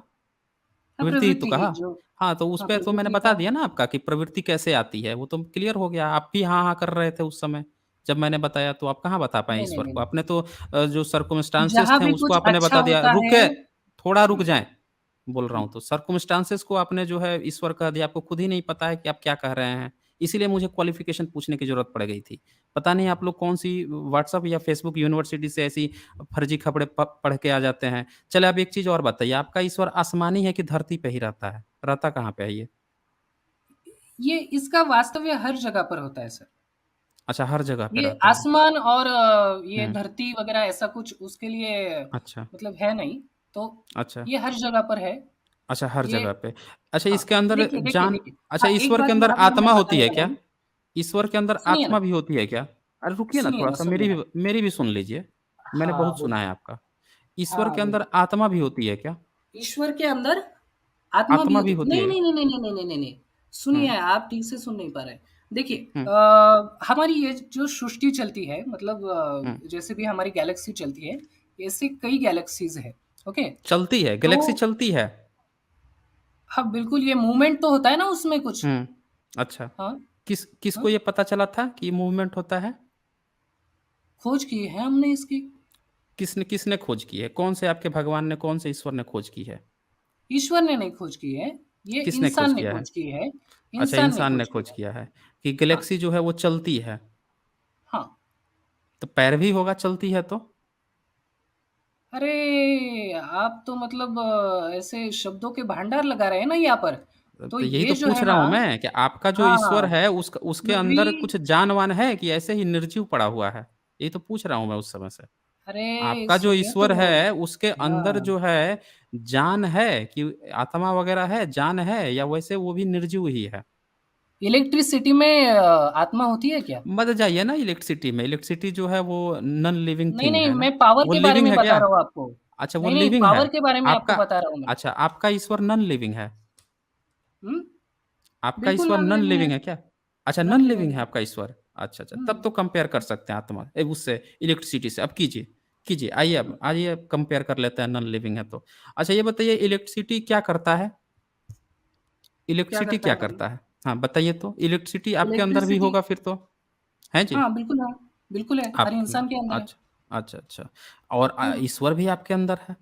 हाँ, प्रवृत्ति ही तो प्रवृत्ति ही कहा। जो हाँ, तो हाँ, उसपे तो मैंने प्रवृत्ति बता का दिया ना आपका कि प्रवृत्ति कैसे आती है, वो तो क्लियर हो गया। आप भी हाँ, हाँ कर रहे थे उस समय, जब मैंने बताया तो आप कहाँ बता पाए नहीं, नहीं, ईश्वर नहीं, को। नहीं। आपने तो जो सर्कमस्टांसेस जहाँ थे भी उसको कुछ आपने अच्छा बता दिया। होता है रुके, थोड़ा रुक हुँ, जाएँ, बोल रहा हुँ। हूँ तो। सर्कमस्टांसेस को आपने जो है ईश्वर कह दिया, आपको खुद ही नहीं पता है कि आप क्या कह रहे हैं। इसीलिए मुझे क्वालिफ़िकेशन पूछने की ज़रूरत पड़ गई थी। पता नहीं आप लोग कौन-सी व्हाट्सएप या फेसबुक यूनिवर्सिटी से ऐसी फर्जी खबरें पढ़ के आ जाते हैं। चलिए अब एक चीज़ और बताइए, आपका ईश्वर आसमानी है कि धरती पे ही रहता है? रहता कहाँ पे है ये? ये इसका वास्तव्य हर जगह पर होता है सर। अच्छा, हर जगह पे ये रहता है। आसमान और ये हुँ, धरती वग़ैरह ऐसा कुछ उसके लिए अच्छा, मतलब है नहीं, तो अच्छा, ये हर जगह पर है। अच्छा हर ये जगह पे। अच्छा हाँ, इसके अंदर जान देखिए। अच्छा हाँ, एक ईश्वर के बात अंदर अभी मैं आत्मा होती बताने है वाला क्या? हूँ। ईश्वर के अंदर सुनिए ना, आत्मा भी होती है क्या? अरे रुकिए ना थोड़ा-सा सुनिए ना। मेरी भी सुन लीजिए। मैंने हाँ, बहुत सुना है बोलिए। आपका। ईश्वर हाँ, के अंदर बोलिए। आत्मा भी होती है क्या? ईश्वर के अंदर आत्मा भी आत्मा भी होती होती नहीं, है? नहीं, नहीं, नहीं, नहीं, नहीं, नहीं, नहीं, नहीं। हुँ, सुनिए, आप ठीक से सुन नहीं पा रहे हैं। देखिए हुँ, हमारी ये जो सृष्टि चलती है मतलब हुँ। जैसे भी हमारी गैलेक्सी चलती है, ऐसे कई गैलेक्सीज़ हैं, ओके? चलती है, तो गैलेक्सी चलती है? हाँ, बिल्कुल ये मूवमेंट तो होता है ना उसमें कुछ। हुँ, अच्छा। हाँ, किसको हाँ, ये पता चला था कि मूवमेंट होता है? खोज की है हमने इसकी। किसने किसने खोज की है? कौन से आपके भगवान ने, कौन से ईश्वर ने खोज की है? ईश्वर ने नहीं खोज की है, ये किसने खोज इंसान ने किया है? खोज की है। अच्छा, इंसान ने इंसान ने खोज की खोज है। किया है कि हाँ, गैलेक्सी जो है वो चलती है, हाँ। तो पैर भी होगा चलती है तो? अरे! आप तो मतलब ऐसे शब्दों के भंडार लगा रहे हैं ना यहाँ पर। तो तो यही ये तो जो पूछ है रहा ना हूँ मैं कि आपका जो ईश्वर हाँ, है उसके पृथ्वी अंदर कुछ जान-वान है कि ऐसे ही निर्जीव पड़ा हुआ है? यही तो पूछ रहा हूँ मैं उस समय से। अरे! आपका जो सुनिए तो ईश्वर है उसके अंदर हाँ, जो है जान है कि आत्मा वग़ैरह है, जान है या वैसे वो भी निर्जीव ही है? इलेक्ट्रिसिटी में आत्मा होती है क्या? मत जाइए ना इलेक्ट्रिसिटी में, इलेक्ट्रिसिटी जो है वो नॉन लिविंग नहीं, थिंग नहीं, है ना? मैं पावर वो के बारे लिविंग में है बता क्या? रहा हूँ आपको। अच्छा वो नहीं, नहीं, लिविंग है। पावर के बारे में आपको आपका बता रहा हूँ मैं। अच्छा आपका ईश्वर नॉन लिविंग है? हुँ? आपका बिल्कुल ईश्वर नॉन नॉन लिविंग है। लिविंग है क्या? अच्छा नॉन नॉन लिविंग लिविंग है है। आपका ईश्वर। अच्छा, अच्छा हुँ, तब तो कंपेयर कर सकते हैं आत्मा उससे इलेक्ट्रिसिटी से। अब कीजिए, कीजिए हुँ। आइए अब कंपेयर कर लेते हैं नॉन लिविंग है तो। अच्छा ये बताइए इलेक्ट्रिसिटी क्या करता है? क्या इलेक्ट्रिसिटी करता क्या है मतलब? करता है? हाँ, बताइए तो? इलेक्ट्रिसिटी आपके अंदर भी इलेक्ट्रिसिटी होगा फिर तो? हैं जी? हाँ, बिल्कुल है। बिल्कुल है, हर आपके अंदर इंसान के अंदर है। अच्छा, अच्छा, अच्छा और हुँ, ईश्वर भी आपके अंदर है?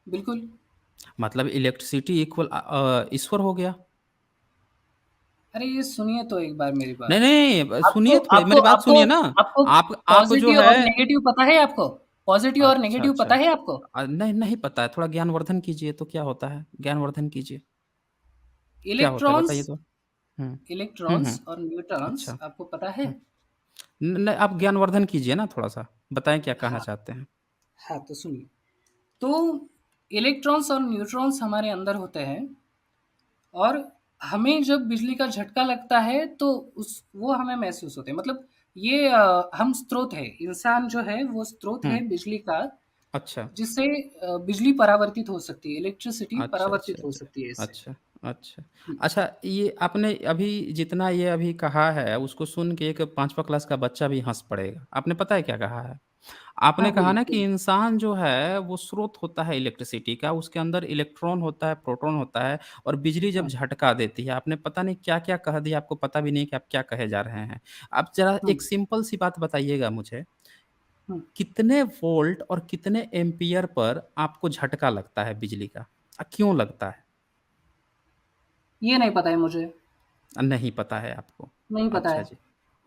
बिल्कुल। मतलब इलेक्ट्रिसिटी इक्वल ईश्वर हो गया। अरे ये सुनिए तो एक बार मेरी नहीं, बात। नहीं आपको सुनिए थोड़ी आपको मेरी बात आपको सुनिए ना। आपको आप जो पॉज़िटिव है और नेगेटिव पता है आपको? पॉज़िटिव और अच्छा, नेगेटिव अच्छा। पता है आपको? नहीं, नहीं पता है। थोड़ा ज्ञानवर्धन कीजिए तो क्या होता है? ज्ञानवर्धन कीजिए। क्या होता है इलेक्ट्रॉन्स बताइए तो? हुँ। हुँ, हुँ। इलेक्ट्रॉन्स और न्यूट्रॉन्स अच्छा। आपको पता है? हुँ। न आप ज्ञानवर्धन कीजिए ना थोड़ा-सा। बताएँ क्या कहना हाँ, चाहते हैं? हाँ, तो सुनिए। तो इलेक्ट्रॉन्स और न्यूट्रॉन्स हमारे अंदर होते हैं और हमें जब बिजली का झटका लगता है तो उस वो हमें महसूस होते हैं। मतलब ये हम स्रोत हैं, इंसान जो है वो स्रोत हुँ। है बिजली का अच्छा। जिससे बिजली परावर्तित हो सकती है, इलेक्ट्रिसिटी अच्छा, अच्छा, परावर्तित हो अच्छा। सकती है इससे। अच्छा, अच्छा। हुँ, अच्छा, ये आपने अभी जितना ये अभी कहा है, उसको सुन के एक 5वाँ क्लास का बच्चा भी हँस पड़ेगा। आपने पता है क्या कहा है? हाँ, आपने कहा बोलिए, ना कि बोलिए। इंसान जो है वो स्रोत होता है इलेक्ट्रिसिटी का, उसके अंदर इलेक्ट्रॉन होता है, प्रोटॉन होता है और बिजली जब हुँ, झटका देती है, आपने पता नहीं क्या-क्या कह दिया, आपको पता भी नहीं कि आप क्या कहे जा रहे हैं। आप ज़रा हुँ, एक सिंपल सी बात बताइएगा मुझे, हुँ। कितने वोल्ट और कितने एम्पीयर पर आपको झटका लगता है बिजली का? क्यों लगता है? ये नहीं पता है मुझे, नहीं पता है आपको। नहीं पता अच्छा है। जी।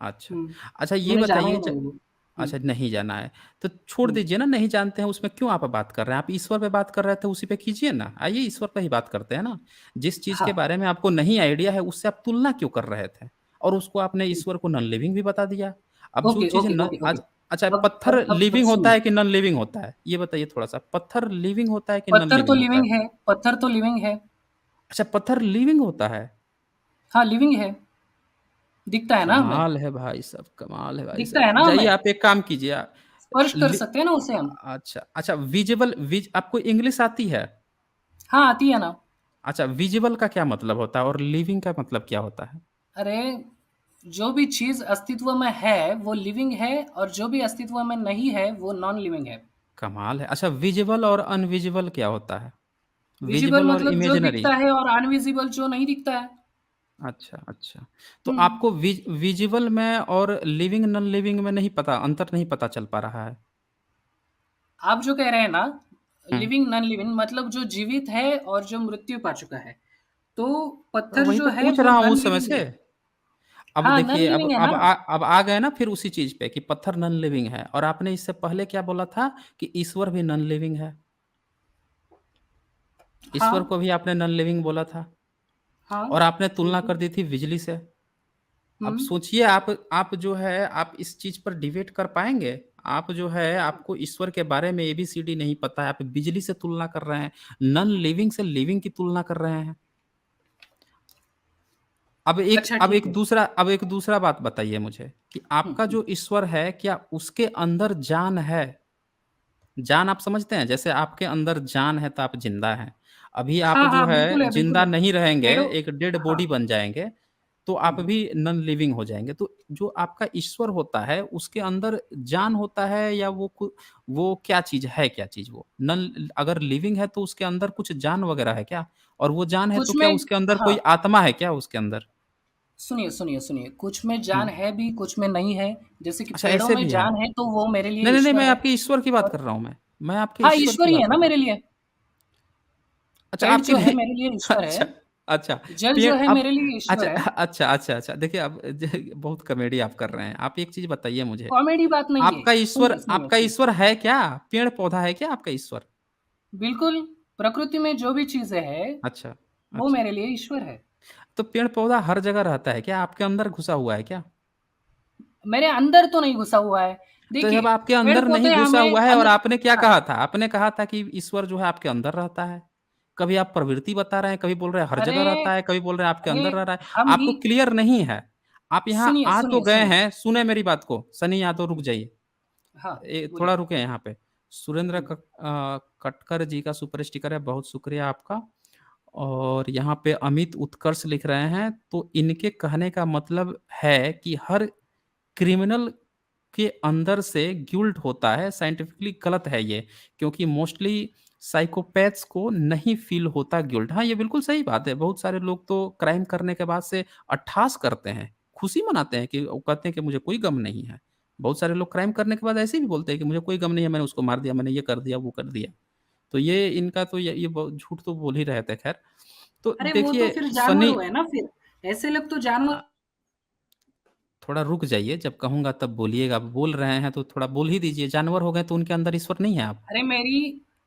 अच्छा। हुँ, अच्छा ये मैंने जाना ही बताइए ज नहीं है वो। हुँ, अच्छा नहीं जाना है। तो छोड़ हुँ, दीजिए ना, नहीं जानते हैं उसमें क्यों आप बात कर रहे हैं? आप ईश्वर पे बात कर रहे थे उसी पे कीजिए ना। आइए ईश्वर पे ही बात करते हैं ना। जिस चीज़ के हाँ, बारे में आपको नहीं आइडिया है उससे आप तुलना क्यों कर रहे थे? और उसको आपने हुँ। ईश्वर को नॉन लिविंग भी बता दिया। अब जो ओके, चीज़ ओके, न ओके, ओके। आज अच्छा अब अब पत्थर अब अब लिविंग होता सुनिए, है कि नॉन लिविंग होता है? ये बताइए थोड़ा-सा। पत्थर लिविंग होता है कि नॉन पत्थर तो लिविंग होता है? लिविंग है, पत्थर तो लिविंग है। अच्छा पत्थर लिविंग होता है? हाँ, लिविंग है, दिखता है ना हमें, कमाल है भाई साहब, कमाल है भाई दिखता साहब। है ना जाइए हमें, आप एक काम कीजिए स्पर्श कर लि सकते हैं ना उसे हम। अच्छा, अच्छा विज़िबल आपको इंग्लिश आती है? हाँ, आती है ना। अच्छा विज़िबल का क्या मतलब होता है और लिविंग का मतलब क्या होता है? अरे, जो भी चीज़ अस्तित्व में है, वो लिविंग है और जो भी अस्तित्व में नहीं है, वो नॉन लिविंग है। कमाल है। अच्छा विज़िबल और अनविज़िबल क्या होता है? विज़िबल विज़िबल और मतलब जो इमेजिनरी? दिखता है और अनविज़िबल जो नहीं दिखता है। अच्छा, अच्छा। तो हुँ, आपको विज़िबल में और लिविंग नॉन लिविंग में नहीं पता अंतर नहीं पता चल पा रहा है? आप जो कह रहे हैं ना, हुँ। लिविंग नॉन लिविंग मतलब जो जीवित है और जो मृत्यु पा चुका है। तो पत्थर वही जो तो है पूछ वो रहा हूँ नॉन उस समय लिविंग से। है। अब हाँ, नॉन देखिए लिविंग है ना। अब आ गए ना फिर उसी चीज़ पे कि पत्थर नॉन लिविंग है और आपने इससे पहले क्या बोला था कि ईश्वर भी नॉन लिविंग है। हाँ, ईश्वर को भी आपने नॉन लिविंग बोला था हाँ, और आपने तुलना कर बिल्कुल। दी थी बिजली से। हुँ। अब सोचिए आप जो है आप इस चीज़ पर डिबेट कर पाएँगे? आप जो है आपको ईश्वर के बारे में एबीसीडी नहीं पता है, आप बिजली से तुलना कर रहे हैं, नॉन लिविंग से लिविंग की तुलना कर रहे हैं। अच्छा ठीक है। अब एक दूसरा बात बताइए मुझे कि हुँ, आपका हुँ। जो ईश्वर है, क्या उसके अंदर जान है? जान आप समझते हैं? जैसे आपके अंदर जान है तो आप ज़िंदा हैं। अभी आप हाँ, जो हाँ, बिल्कुल है है, बिल्कुल ज़िंदा है। नहीं रहेंगे, पेड़ों एक डेड हाँ। बॉडी बन जाएँगे, तो हुँ, आप हुँ। भी नॉन लिविंग हो जाएँगे। तो जो आपका ईश्वर होता है, उसके अंदर जान होता है या वो क्या चीज़ है क्या चीज़ वो? अगर लिविंग है तो उसके अंदर कुछ जान वग़ैरह है क्या? और वो जान है तो कुछ क्या में उसके अंदर हाँ, कोई आत्मा है क्या उसके अंदर? सुनिए, सुनिए, सुनिए, कुछ में हुँ। जान है भी, कुछ में नहीं है। जैसे कि अच्छा पेड़ों ऐसे में भी है? जान है, तो वो मेरे लिए नहीं, नहीं, नहीं, ईश्वर मैं है आपके ईश्वर की बात और कर रहा हूँ मैं। मैं आपके हाँ, ईश्वर की ईश्वर ही बात है कर ना रहा हूँ। मेरे लिए। अच्छा पेड़ आपके जो है लिए मेरे लिए ईश्वर है, अच्छा, अच्छा। जल जो पेड़ है अब मेरे लिए अच्छा ईश्वर है। अच्छा, अच्छा, अच्छा। देखिए अब बहुत कॉमेडी आप कर रहे हैं। आप एक चीज़ बताइए मुझे, कॉमेडी बात नहीं है। सुनिए, सुनिए, आपका सुनिए। ईश्वर है क्या? पेड़-पौधा है क्या आपका ईश्वर? बिल्कुल, प्रकृति में जो भी चीज़ें हैं, अच्छा, वो अच्छा। मेरे लिए ईश्वर है। तो पेड़-पौधा हर जगह रहता है क्या? आपके अंदर घुसा हुआ है क्या? मेरे अंदर तो नहीं घुसा हुआ है। तो देखिए, जब आपके अंदर नहीं पेड़-पौधे घुसा हमें हुआ है और अन्न आपने क्या हाँ, कहा था? आपने कहा था कि ईश्वर जो है आपके अंदर रहता है। कभी आप प्रवृत्ति बता रहे हैं, कभी बोल रहे हैं हर अरे जगह रहता है, कभी बोल रहे हैं आपके अरे, अंदर रह रहा है। हम ही आपको क्लियर नहीं है। आप यहाँ सुनिए, आ तो सुनिए, गए सुनिए। हैं, सुने मेरी बात को। सनी यादव रुक जाइए। हाँ, थोड़ा बोलिए। रुके यहाँ पे। सुरेंद्र हुँ, कटकर जी का सुपर स्टिकर है, बहुत शुक्रिया आपका। और यहाँ पे अमित उत्कर्ष लिख रहे हैं, तो इनके कहने का मतलब है कि हर क्रिमिनल के अंदर से गिल्ट होता है, साइंटिफिकली गलत है ये, क्योंकि मोस्टली साइकोपैथ्स को नहीं फ़ील होता गिल्ट। हाँ, ये बिल्कुल सही बात है, बहुत सारे लोग तो क्राइम करने के बाद से अट्ठास करते हैं, खुशी मनाते हैं कि वो कहते हैं कि मुझे कोई गम नहीं है। बहुत सारे लोग क्राइम करने के बाद ऐसे भी बोलते हैं कि मुझे कोई गम नहीं है, मैंने उसको मार दिया, मैंने ये कर दिया, वो कर दिया। तो ये इनका तो ये ब झूठ तो बोल ही रहे थे खैर। तो अरे वो तो देखिए फिर जानवर सनी हुए ना फिर। ऐसे लोग तो जानवर थोड़ा रुक जाइए, जब कहूँगा तब बोलिएगा। अब बोल रहे हैं तो थोड़ा बोल ही दीजिए। जानवर हो गए तो उनके अंदर ईश्वर नहीं है आप? अरे मेरी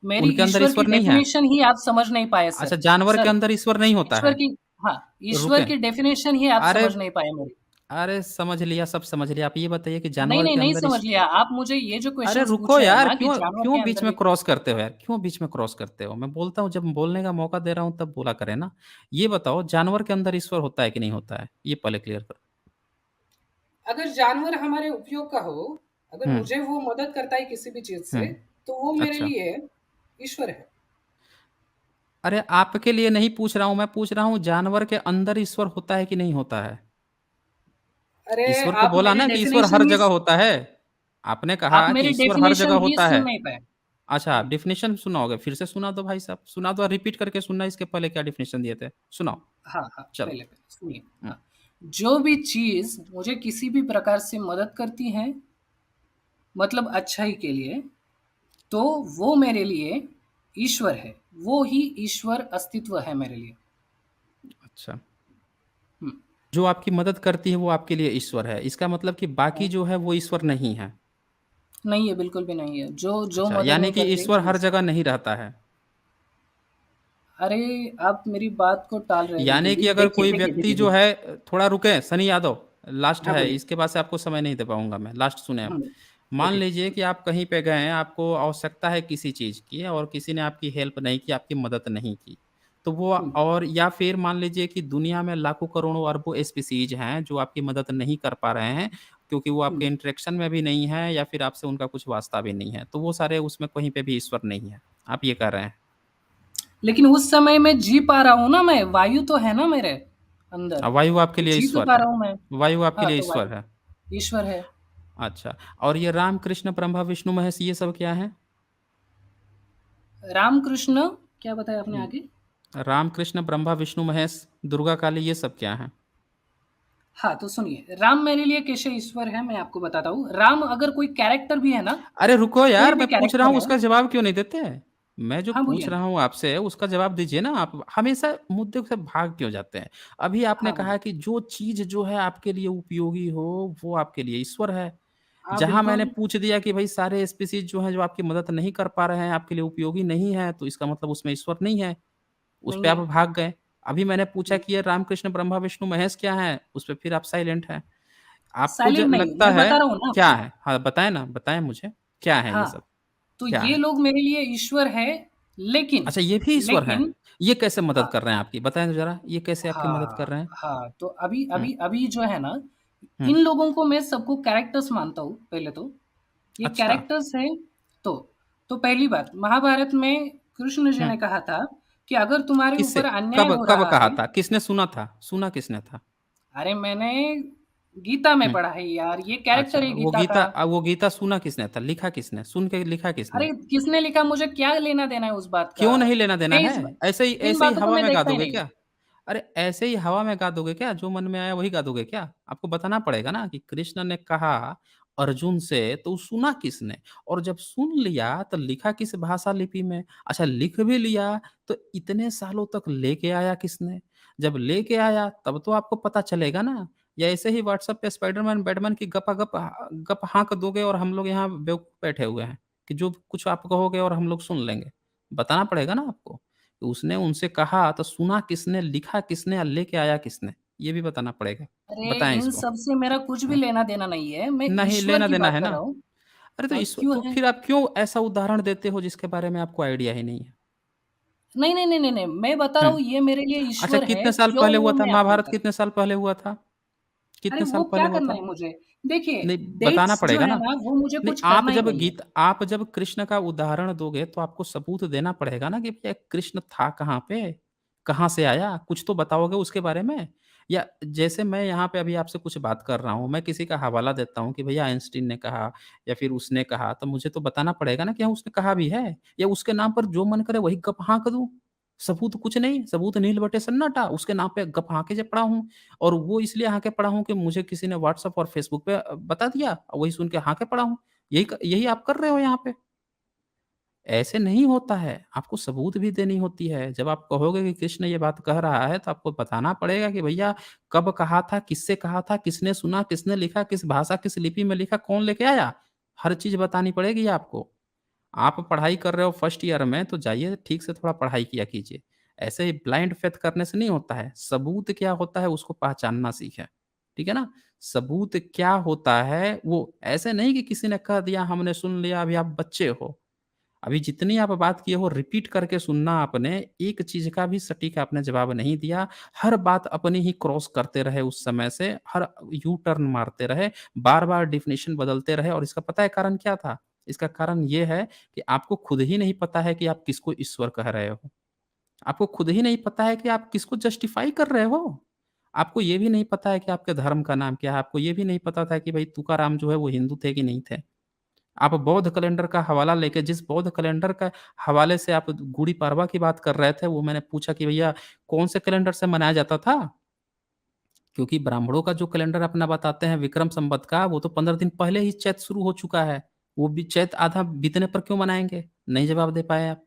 मेरी उनके अंदर ईश्वर की ईश्वर नहीं है? डेफ़िनेशन ही आप समझ नहीं पाए सर। अच्छा जानवर के सर, अंदर ईश्वर नहीं होता ईश्वर है? की हाँ, ईश्वर रुकें। की डेफ़िनेशन ही आप अरे! समझ नहीं पाए मेरी। अरे समझ लिया, सब समझ लिया। आप ये बताइए कि नहीं, जानवर नहीं, के नहीं अंदर समझ लिया। आप मुझे ये जो अरे क्वेश्चन्स रुको पूछ रहे हैं यार, ना कि क्यों जानवर क्यों के बीच अंदर में भी क्रॉस करते हो यार? क्यों बीच में क्रॉस करते हो? मैं बोलता हूँ जब बोलने का मौका दे रहा हूँ तब बोला करें ना। ये बताओ जानवर के अंदर ईश्वर होता है कि नहीं होता है? ये पहले क्लियर करो। अगर जानवर हमारे उपयोग का हो, अगर हुँ, मुझे वो मदद करता है किसी भी चीज़ हुँ। से, तो वो मेरे अच्छा। लिए ईश्वर है। अरे आपके लिए नहीं पूछ रहा हूँ, मैं पूछ रहा हूँ जानवर के अंदर ईश्वर होता है कि नहीं होता है? अरे ईश्वर को आप बोला मेरी ना कि ईश्वर हर डेफिनेशन ही जगह होता है। आपने आप कहा कि मेरी ईश्वर हर जगह डेफिनेशन ही होता है। सुन नहीं पाए। अच्छा, डेफिनेशन सुनाओगे? फिर से सुना दो भाई साहब, सुना दो, रिपीट करके सुनना, इसके पहले क्या डेफिनेशन दिए थे, सुनाओ। हाँ, हाँ, चलो। पहले सुनिए। हम्म, हाँ, जो भी चीज़ मुझे किसी भी प्रकार से मदद करती है, मतलब अच्छाई के लिए, तो वो मेरे लिए ईश्वर है। वो ही ईश्वर अस्तित्व है मेरे लिए। अच्छा, हुँ, जो आपकी मदद करती है वो आपके लिए ईश्वर है, इसका मतलब कि बाकी हाँ, जो है वो ईश्वर नहीं है। नहीं है, बिल्कुल भी नहीं है। जो जो अच्छा, मदद यानी नहीं कि करते ईश्वर वो हर ईश्वर जगह नहीं रहता है। अरे! आप मेरी बात को टाल रहे हैं बिल्कुल यानी भी। कि अगर देखिए, कोई देखिए, व्यक्ति देखिए, जो देखिए। है, थोड़ा रुके सनी यादव, लास्ट हाँ, है, बोलिए। इसके बाद से आपको समय नहीं दे पाऊंगा मैं, लास्ट सुने आप। हुँ, मान ओके। लीजिए कि आप कहीं पे गए हैं, आपको आवश्यकता है किसी चीज़ की और किसी ने आपकी हेल्प नहीं की, आपकी मदद नहीं की, तो वो, हुँ, और या फिर मान लीजिए कि दुनिया में लाखों करोड़ों अरबों स्पीसीज हैं जो आपकी मदद नहीं कर पा रहे हैं, क्योंकि वो हुँ। आपके इंटरेक्शन में भी नहीं है या फिर आपसे उनका कुछ वास्ता भी नहीं है, तो वो सारे उसमें कहीं पे भी ईश्वर नहीं है, आप ये कह रहे हैं। लेकिन उस समय मैं जी पा रहा हूँ ना मैं, वायु तो है ना मेरे अंदर, वायु आपके तो लिए जी तो ईश्वर पा है। रहा हूँ मैं। वायु आपके हाँ, लिए तो ईश्वर वायु है। ईश्वर है। अच्छा, और ये राम, कृष्ण, ब्रह्मा, विष्णु, महेश, ये सब क्या है? रामकृष्ण क्या बताया आपने आगे? राम, कृष्ण, ब्रह्मा, विष्णु, महेश, दुर्गा, काली, ये सब क्या है? हाँ, तो सुनिए, राम मेरे लिए कैसे ईश्वर है मैं आपको बताता हूँ। राम अगर कोई कैरेक्टर भी है ना, अरे रुको कोई यार, भी मैं पूछ रहा हूँ कैरेक्टर है। उसका जवाब क्यों नहीं देते? मैं जो हाँ, पूछ बोलिए ना। रहा हूँ आपसे उसका जवाब दीजिए ना, आप हमेशा मुद्दे से भाग क्यों जाते हैं? अभी आपने हाँ, कहा बोलिए। कि जो चीज जो है आपके लिए उपयोगी हो वो आपके लिए ईश्वर है। हाँ, जहां मैंने बिल्कुल। पूछ दिया कि भाई सारे स्पीसीज जो हैं जो आपकी मदद नहीं कर पा रहे हैं, आपके लिए उपयोगी नहीं है, तो इसका मतलब उसमें ईश्वर नहीं है। उस पे नहीं आप है। भाग गए। अभी मैंने पूछा हुँ, कि ये रामकृष्ण, ब्रह्मा, विष्णु, महेश क्या हैं? उस पे फिर आप साइलेंट हैं। आपको जो साइलेंट नहीं, लगता मैं है बता रहा हूँ ना क्या आपको। है? हाँ, बताएँ ना, बताएँ मुझे, क्या है ये हाँ, सब? तो क्या ये है? लोग मेरे लिए ईश्वर है, लेकिन अच्छा, ये भी ईश्वर हैं? लेकिन ये कैसे मदद हाँ, कर रहे हैं आपकी? बताएँ तो ज़रा, ये कैसे आपकी मदद कर हाँ, रहे हैं? हाँ, तो अभी हुँ, अभी अभी जो है ना, हुँ। इन लोगों को मैं सबको कैरेक्टर्स मानता हूँ पहले तो। ये अच्छा, कैरेक्टर्स हैं तो तो पहली बात, महाभारत में कृष्ण जी हुँ, ने कहा था कि अगर तुम्हारे किससे? ऊपर अन्याय कब हो कब रहा कहा है। था? किसने सुना था? सुना किसने था? अरे मैंने गीता में हुँ, पढ़ा है यार, ये अच्छा, कैरेक्टर है गीता का। वो गीता सुना किसने था? लिखा किसने? सुन के लिखा किसने? अरे किसने लिखा मुझे क्या लेना-देना है उस बात का? क्यों नहीं लेना देना मैं है? इस इन ऐसे ही बातों को हवा मैं में गा देखता ही दोगे नहीं हूँ। क्या? अरे ऐसे ही हवा में गा दोगे क्या? जो मन में आया वही गा दोगे क्या? आपको बताना पड़ेगा ना कि कृष्ण ने कहा अर्जुन से, तो सुना किसने? और जब सुन लिया तो लिखा किस भाषा लिपि में? अच्छा, लिख भी लिया तो इतने सालों तक लेके आया किसने? जब लेके आया तब तो आपको पता चलेगा ना, या ऐसे ही व्हाट्सएप पे स्पाइडरमैन, बैटमैन की गप हाँक दोगे और हम लोग यहाँ बेवकूफ बैठे हुए हैं कि जो कुछ आप कहोगे और हम लोग सुन लेंगे। बताना पड़ेगा ना आपको। तो उसने उनसे कहा तो सुना किसने, लिखा किसने और लेके आया किसने? ये भी बताना पड़ेगा। अरे बताएँ इन इसको। सब से मेरा कुछ भी हुँ, लेना-देना नहीं है, मैं नहीं ईश्वर की लेना-देना बात है कर ना? रहा हूँ। अरे तो तो क्यों है? फिर आप क्यों ऐसा उदाहरण देते हो जिसके बारे में आपको आइडिया ही नहीं है? नहीं, नहीं, नहीं, नहीं, नहीं, मैं बता रहा हुँ। हूँ ये मेरे लिए अच्छा, ईश्वर है, कितने साल क्यों पहले हुआ वो था? मैं आपको महाभारत बताता हूँ। कितने साल पहले हुआ था? अरे कितने साल वो पहले क्या हुआ करना था? है मुझे? देखिए, नहीं, बताना डेट्स जो पड़ेगा है ना। ना वो मुझे नहीं, कुछ करना ही नहीं है। आप जब कृष्ण का उदाहरण दोगे तो आपको सबूत देना पड़ेगा ना कि भैया कृष्ण था कहाँ पे? कहाँ से आया? कुछ तो बताओगे उसके बारे में? या जैसे मैं यहाँ पे अभी आपसे कुछ बात कर रहा हूँ, मैं किसी का हवाला देता हूँ कि भैया आइंस्टीन ने कहा या फिर उसने कहा, तो मुझे तो बताना पड़ेगा ना कि हाँ, उसने कहा भी है, या उसके नाम पर जो मन करे वही गप हाँक दूँ। सबूत कुछ नहीं, सबूत नील बटे सन्नाटा, उसके नाम पे गप हाँके जे पड़ा हूँ। और वो इसलिए हाँके पड़ा हूँ कि मुझे किसी ने व्हाट्सएप और फेसबुक पे बता दिया, और वही सुन के हाँके पड़ा हूँ। यही आप कर रहे हो यहाँ पे। ऐसे नहीं होता है, आपको सबूत भी देनी होती है। जब आप कहोगे कि कृष्ण ये बात कह रहा है, तो आपको बताना पड़ेगा कि भैया कब कहा था, किससे कहा था, किसने सुना, किसने लिखा, किस भाषा, किस लिपि में लिखा, कौन लेके आया? हर चीज़ बतानी पड़ेगी आपको। आप पढ़ाई कर रहे हो फर्स्ट ईयर में, तो जाइए ठीक से थोड़ा पढ़ाई किया कीजिए। ऐसे ही ब्लाइंड फेथ करने से नहीं होता है। सबूत क्या होता है उसको पहचानना सीखें। ठीक है ना? सबूत क्या होता है, वो ऐसे नहीं कि किसी ने कह दिया, हमने सुन लिया, अभी आप बच्चे हो। अभी जितनी आप बात किए हो रिपीट करके सुनना आपने, एक चीज़ का भी सटीक आपने जवाब नहीं दिया। हर बात अपनी ही क्रॉस करते रहे उस समय से, हर यू टर्न मारते रहे, बार-बार डेफ़िनिशन बदलते रहे, और इसका पता है कारण क्या था? इसका कारण ये है कि आपको खुद ही नहीं पता है कि आप किसको ईश्वर कह रहे हो। आपको खुद ही नहीं पता है कि आप किसको जस्टिफ़ाई कर रहे हो। आपको ये भी नहीं पता है कि आपके धर्म का नाम क्या है, आपको ये भी नहीं पता था कि भई तुकाराम जो है वो हिंदू थे कि नहीं थे। आप बौद्ध कैलेंडर का हवाला लेके जिस बौद्ध कैलेंडर का हवाले से आप गुड़ी पड़वा की बात कर रहे थे, वो मैंने पूछा कि भैया कौन से कैलेंडर से मनाया जाता था? क्योंकि ब्राह्मणों का जो कैलेंडर अपना बताते हैं विक्रम संवत का, वो तो 15 दिन पहले ही चैत शुरू हो चुका है। वो भी चैत आधा बीतने पर क्यों मनाएँगे? नहीं जवाब दे पाए आप।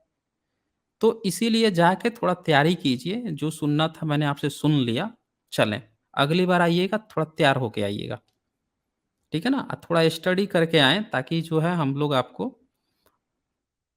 तो इसीलिए जाके थोड़ा तैयारी कीजिए, जो सुनना था मैंने आपसे सुन लिया, चलें। अगली बार आइएगा थोड़ा तैयार होके आइएगा, ठीक है ना? थोड़ा स्टडी करके आएँ ताकि जो है हम लोग आपको